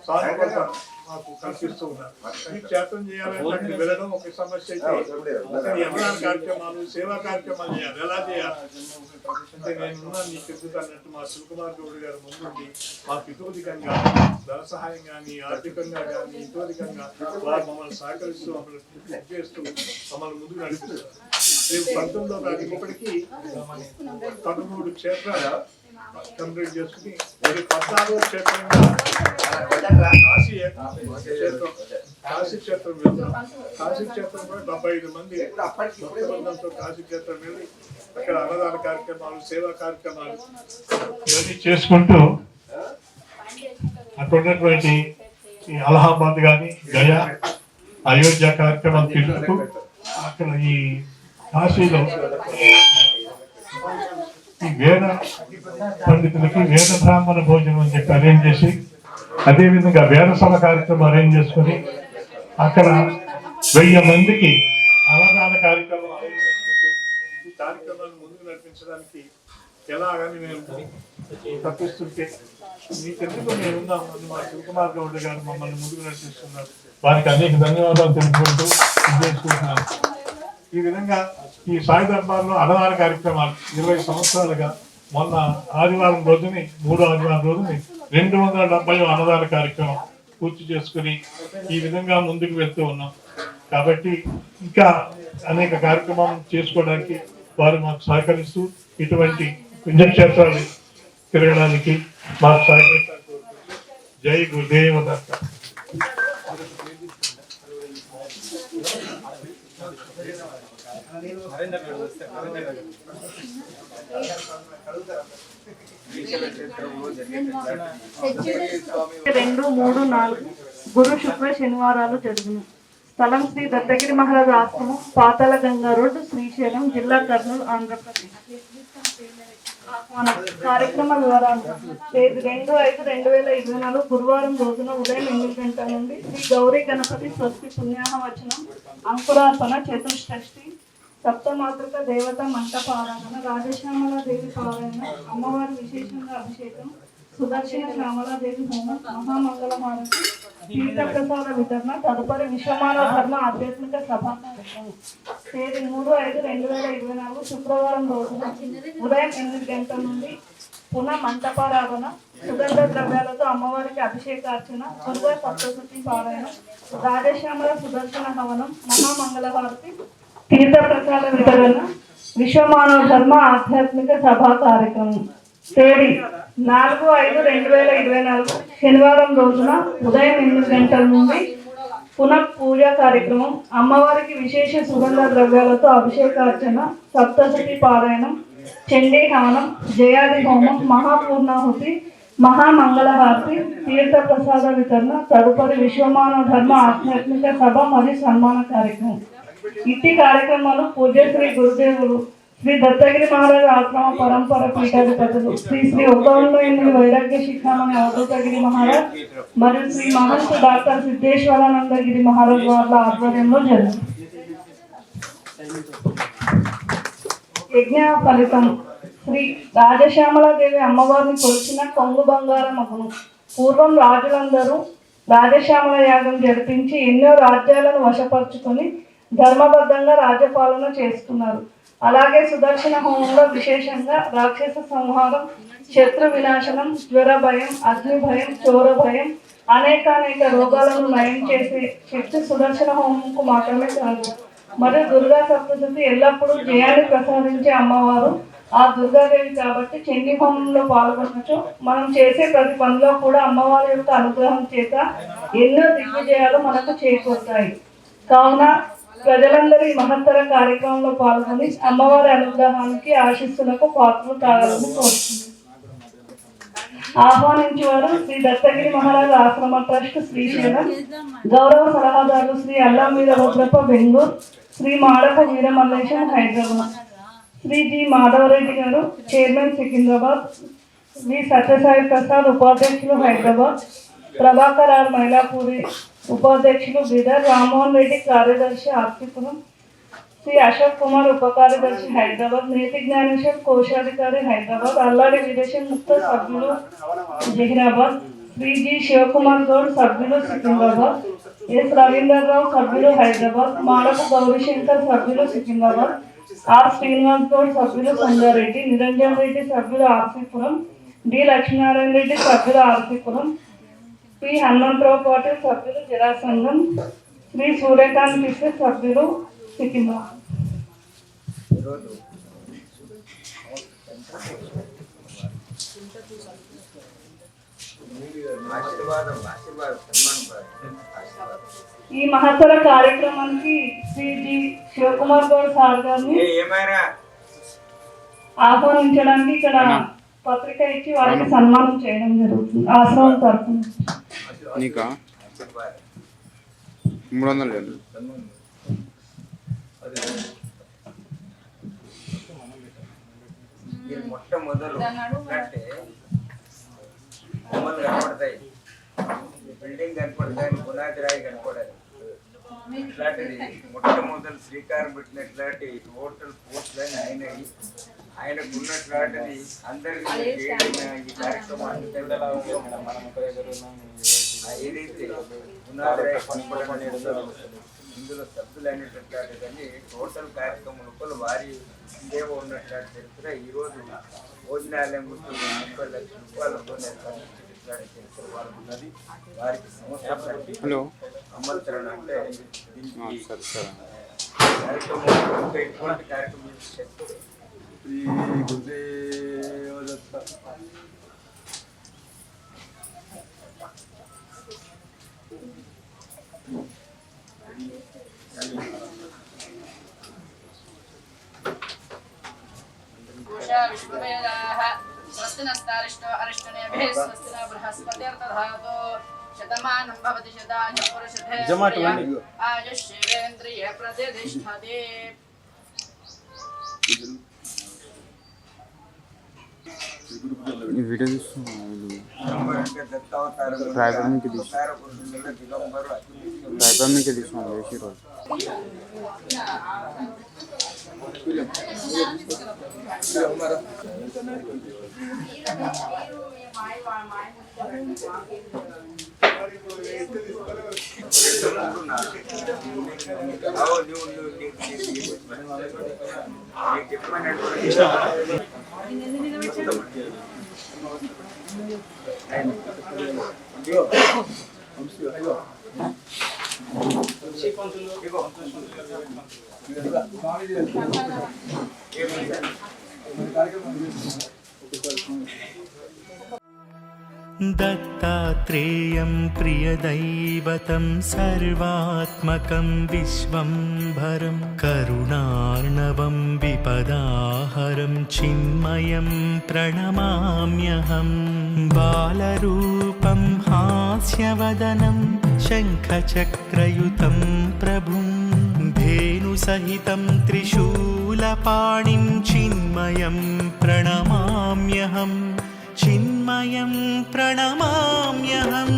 S7: సానుకూలత మాకు కల్పిస్తూ ఉన్నారు. ఈ క్షేత్రం చేయాలంటే అక్కడ వెళ్ళడం ఒక సమస్య అయితే అక్కడ యమనాల కార్యక్రమాలు సేవా కార్యక్రమాలు చేయాలి. ఎలా చేయాలి అంటే నేనున్నా నీకు ఎందుకు అన్నట్టు మా శివకుమార్ గౌడ్ గారు ముందుండి మాకు ఇతోధికంగా ధన సహాయం కానీ ఆర్థికంగా కానీ ఇతోధికంగా వారు మమ్మల్ని సహకరిస్తూ మమ్మల్ని కృషి చేస్తూ మమ్మల్ని ముందుకు నడిపిస్తారు. రేపు 19వ తారీఖు ఇప్పటికీ 13 క్షేత్రాలు కంప్లీట్ చేసుకుని 14వ క్షేత్రంగా కాశీ క్షేత్రం వెళ్తాం. కాశీ క్షేత్రం కూడా 75 మంది భక్తబృందంతో కాశీ క్షేత్రం వెళ్ళి అక్కడ అన్నదాన కార్యక్రమాలు సేవా కార్యక్రమాలు ఇవన్నీ చేసుకుంటూ అక్కడ ఉన్నటువంటి ఈ అలహాబాద్ కానీ గయా అయోధ్య కార్యక్రమాలు తిరుగుతూ అక్కడ ఈ కాశీలో ఈ వేద పండితులకి వేద బ్రాహ్మణ భోజనం అని చెప్పి అరేంజ్ చేసి అదేవిధంగా వేద సభ కార్యక్రమం అరేంజ్ చేసుకుని అక్కడ 1000 మందికి అన్నదాన కార్యక్రమం అరేంజ్ చేసుకుంటే ఈ కార్యక్రమాన్ని ముందుకు నడిపించడానికి ఎలాగని మేము తప్పిస్తుంటే మీకెందుకు మేమున్నామని మా శివకుమార్ గౌడ్ గారు మమ్మల్ని ముందుకు నడిపిస్తున్నారు. వారికి అనేక ధన్యవాదాలు తెలుపుకుంటూ చేసుకుంటున్నాను. ఈ విధంగా ఈ సాయి దర్బార్లో అన్నదాన కార్యక్రమాలు 20 సంవత్సరాలుగా మొన్న ఆదివారం రోజుని 3వ ఆదివారం రోజుని 270 అన్నదాన కార్యక్రమం పూర్తి చేసుకుని ఈ విధంగా ముందుకు వెళ్తూ ఉన్నాం. కాబట్టి ఇంకా అనేక కార్యక్రమం చేసుకోవడానికి వారు మాకు సహకరిస్తూ ఇటువంటి పుణ్యక్షేత్రాలు తిరగడానికి మాకు సహకరిస్తారు. జై గురుదేవ దత్త.
S8: రెండు మూడు నాలుగు గురు శుక్ర శనివారాలు జరుగును. స్థలం శ్రీ దత్తగిరి మహారాజ్ ఆశ్రమం, పాతాళ గంగా రోడ్, శ్రీశైలం, జిల్లా కర్నూలు, ఆంధ్రప్రదేశ్. కార్యక్రమ వివరాలు: 2/5/2024 గురువారం రోజున ఉదయం 8 గంటల నుండి శ్రీ గౌరీ గణపతి స్వస్తి పుణ్యాహవచనం, అంకురార్పణ, చతుష్షష్ఠి, సప్తమాతృక దేవత మంటప ఆరాధన, రాజశ్యామల దేవి పారాయణ, అమ్మవారి విశేషంగా అభిషేకం, సుదర్శన శ్యామలాదేవి హోమం, మహామంగళహారతి, తీర్థ ప్రసాద వితరణ, తదుపరి విశ్వమానవ ధర్మ ఆధ్యాత్మిక సభ. 3/5/2024 శుక్రవారం రోజున ఉదయం 8 గంటల నుండి పునః మంటపారాధన, సుగంధ ద్రవ్యాలతో అమ్మవారికి అభిషేకార్చన, దుర్గా సప్తశతి పారాయణ, రాజశ్యామల సుదర్శన హవనం, మహామంగళహారతి, తీర్థ ప్రసాద వితరణ, విశ్వమానవ ధర్మ ఆధ్యాత్మిక సభా కార్యక్రమం. 4/5/2024 శనివారం రోజున ఉదయం 8 గంటల నుండి పునః పూజా కార్యక్రమం, అమ్మవారికి విశేష సుగంధ ద్రవ్యాలతో అభిషేకార్చన, సప్తశతి పారాయణం, చండీ హవనం, జయాది హోమం, మహాపూర్ణాహుతి, మహామంగళహారతి, తీర్థ ప్రసాద వితరణ, తదుపరి విశ్వమానవ ధర్మ ఆధ్యాత్మిక సభ మరియు సన్మాన కార్యక్రమం. ఇట్టి కార్యక్రమాలు పూజ్య శ్రీ గురుదేవులు శ్రీ దత్తగిరి మహారాజ్ ఆశ్రమ పరంపర పీఠాధిపతులు శ్రీ శ్రీ 108 వైరాగ్య శిఖామణి అవధూతగిరి మహారాజ్ మరియు శ్రీ మహంత్ డాక్టర్ సిద్ధేశ్వరానందగిరి మహారాజ్ వార్ల ఆధ్వర్యంలో జరిగింది. యజ్ఞ ఫలితం: శ్రీ రాజశ్యామలాదేవి అమ్మవారిని కొలిచిన కొంగు బంగారం అగును. పూర్వం రాజులందరూ రాజశ్యామల యాగం జరిపించి ఎన్నో రాజ్యాలను వశపరుచుకొని ధర్మబద్ధంగా రాజ్యపాలన చేస్తున్నారు. అలాగే సుదర్శన హోమంలో విశేషంగా రాక్షస సంహారం, శత్రు వినాశనం, జ్వర భయం, అగ్ని భయం, చోర భయం, అనేక రోగాలను నయం చేసే శక్తి సుదర్శన హోమంకు మాత్రమే కలదు. మరియు దుర్గా సప్తశతి ఎల్లప్పుడూ జయాన్ని ప్రసాదించే అమ్మవారు ఆ దుర్గాదేవి కాబట్టి చండీ హోమంలో పాల్గొనవచ్చు. మనం చేసే ప్రతి పనిలో కూడా అమ్మవారి యొక్క అనుగ్రహం చేత ఎన్నో దిగ్విజయాలు మనకు చేకూరుతాయి. కావున ప్రజలందరూ ఈ మహత్తర కార్యక్రమంలో పాల్గొని అమ్మవారి అనుగ్రహానికి ఆశీస్సులకు పాత్రలు కావాలని కోరుతుంది. ఆహ్వానించేవారు శ్రీ దత్తగిరి మహారాజ్ ఆశ్రమ ట్రస్ట్, శ్రీశైలం. గౌరవ సలహాదారులు శ్రీ అల్లం వీరభద్రప్ప, బెంగళూరు. శ్రీ మాడప వీరమల్లేశం, హైదరాబాద్. శ్రీ జి మాధవరెడ్డి గారు, చైర్మన్, సికింద్రాబాద్. శ్రీ సత్యసాయి ప్రసాద్, ఉపాధ్యక్షులు, హైదరాబాద్. ప్రభాకర్ ఆర్ మైలాపూరి, ఉపాధ్యక్షులు, బీదర్. రామ్మోహన్ రెడ్డి, కార్యదర్శి, ఆర్తిపురం. శ్రీ అశోక్ కుమార్, ఉప కార్యదర్శి, హైదరాబాద్. నేతి జ్ఞానేశ్వర్, కోశాధికారి, హైదరాబాద్. అల్లాడి విదేశీ ముక్త సభ్యులు, జహీరాబాద్. శ్రీ జి శివకుమార్ గౌడ్ సభ్యులు సికింద్రాబాద్, ఎస్ రవీంద్రరావు సభ్యులు హైదరాబాద్, మాడపు గౌరీశంకర్ సభ్యులు సికింద్రాబాద్, ఆర్ శ్రీనివాస్ గౌడ్ సభ్యులు సంగారెడ్డి, నిరంజన్ రెడ్డి సభ్యులు ఆర్సీపురం, డి లక్ష్మీనారాయణ రెడ్డి సభ్యులు ఆర్సీపురం, పి హనుమంతరావు పాటిల్ సభ్యులు జరాసంగం, శ్రీ సూర్యకాంత్ కిషోర్ సభ్యులు సికింద్రాబాద్.
S4: ఈరోజు
S8: ఈ మహత్తర కార్యక్రమానికి శ్రీ జి శివకుమార్ గౌడ్ సార్ గారిని
S4: ఏమైనా
S8: ఆహ్వానించడానికి ఇక్కడ పత్రిక ఇచ్చి వారికి సన్మానం చేయడం జరుగుతుంది. ఆశ్రమం తరఫున
S5: నీకా 300
S4: ఇది మొట్టమొదలు అంటే బొమ్మలు కనపడతాయి, బిల్డింగ్ కనపడతాయి, పునాది రాయి కనపడదు. ఇట్లాంటిది మొట్టమొదలు శ్రీకారం పెట్టినట్లాంటి టోటల్ పోస్టులని ఆయనకు ఉన్నట్లాంటిది అందరికీ ఈ కార్యక్రమాన్ని ఏదైతే పునాది రాయి కనపడడం ఇందులో సభ్యులు అనేటట్లాంటిదని టోటల్ కార్యక్రమం లోపల వారి ఇందేవో ఉన్నట్లాంటి చరిత్ర. ఈరోజు భోజనాలయం 30 లక్షల రూపాయలతో ఖర్చించేటట్లాంటి చరిత్ర వారికి ఉన్నది. వారికి సంవత్సరం ఆమంత్రణ అంటే దీనికి కార్యక్రమం ఇంకా ఎటువంటి కార్యక్రమం చేస్తారు.
S9: विश्ववेदाः स्वस्ति नस्तारिष्टो अरिष्टनेभिः स्वस्ति न बृहस्पतिर्दधातु शतमानं भवति शताय पुरुषधेन्द्रिय आयुष्येवेन्द्रिय प्रतिष्ठते.
S5: ఈ వీడియో చూస్తున్నాను డ్రైవర్కి తీసుకున్నాను వేసి రోజు
S10: दत्तात्रेयं प्रियदैवतं सर्वात्मकं विश्वम्भरं करुणार्णवं विपदाहरं चिन्मयं प्रणमाम्यहं बालरूपं हास्यवदनं शङ्खचक्रयुतं प्रभुं धेनुसहितं त्रिशूलपाणिं चिन्मयं प्रणमाम्यहं चिन्मयं प्रणमाम्यहं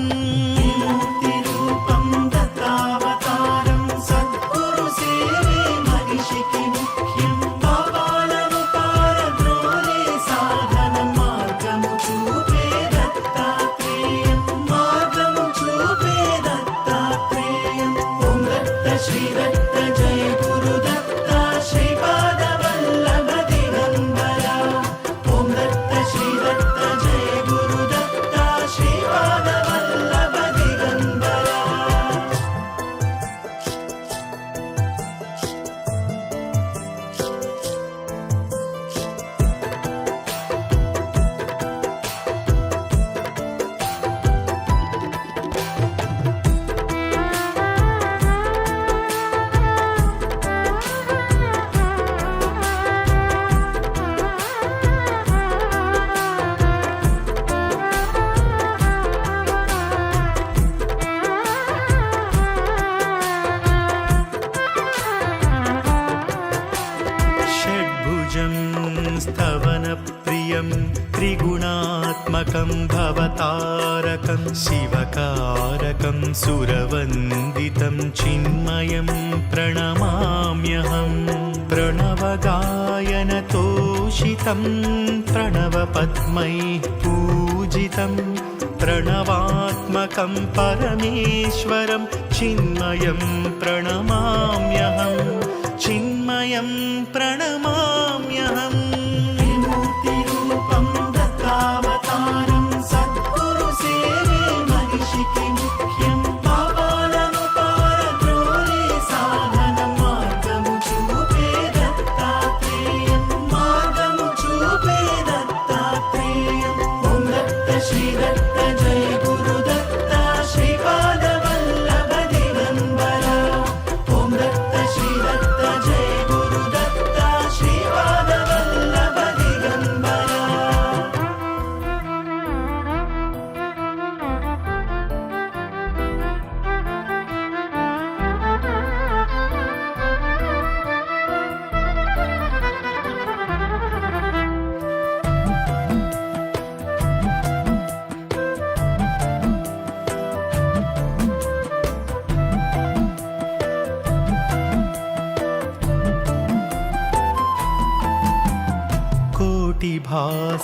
S10: मूर्तिरूपं दत्तावतारं सद्गुरु सेवे महिषिके मुख्यं पावनमुपारद्रोहे साधनं मार्गं चूपे दत्तात्रेयं मार्गं चूपे दत्तात्रेयं ॐ दत्त श्री दत्त जय गुरु दत्ता श्रीपादवल्लभ दिगम्बरा ॐ दत्त श्री दत्त स्तवनप्रियं त्रिगुणात्मकं भवतारकं शिवकारकं सुरवन्दितं चिन्मयं प्रणमाम्यहं प्रणवगायनतोषितं प्रणवपद्मैः पूजितं प्रणवात्मकं परमेश्वरं चिन्मयं प्रणमाम्यहं चिन्मयं प्रणमाम्यहम् विमुक्तिरूपं दत्तावतारं सद्गुरु सेवे मनिषिके मुख्यं पापाలను पारद्रोले साधनं మార్గము చూపే దత్తాత్రేయం మార్గము చూపే దత్తాత్రేయం ఓం దత్త శ్రీ దత్త జయ గురు దత్త శ్రీపాద వల్లభ దిగంబర ఓం దత్త శ్రీ దత్త జయ గురు దత్త శ్రీపాద వల్లభ దిగంబర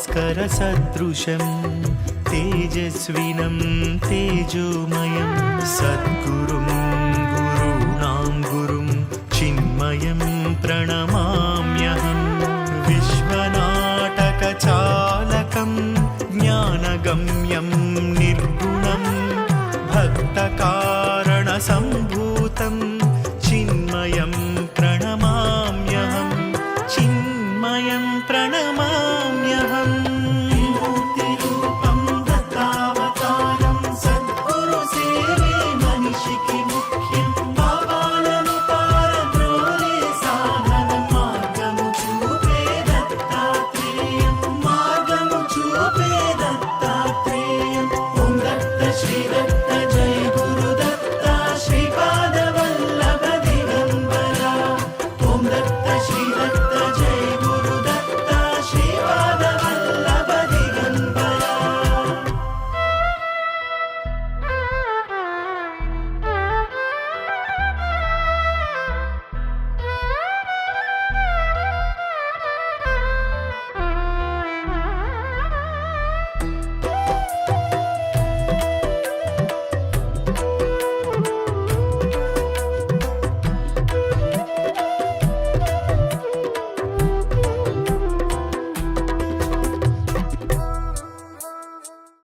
S10: कोटिभास्करसदृशं तेजस्विनं तेजोमयं सद्गुरुं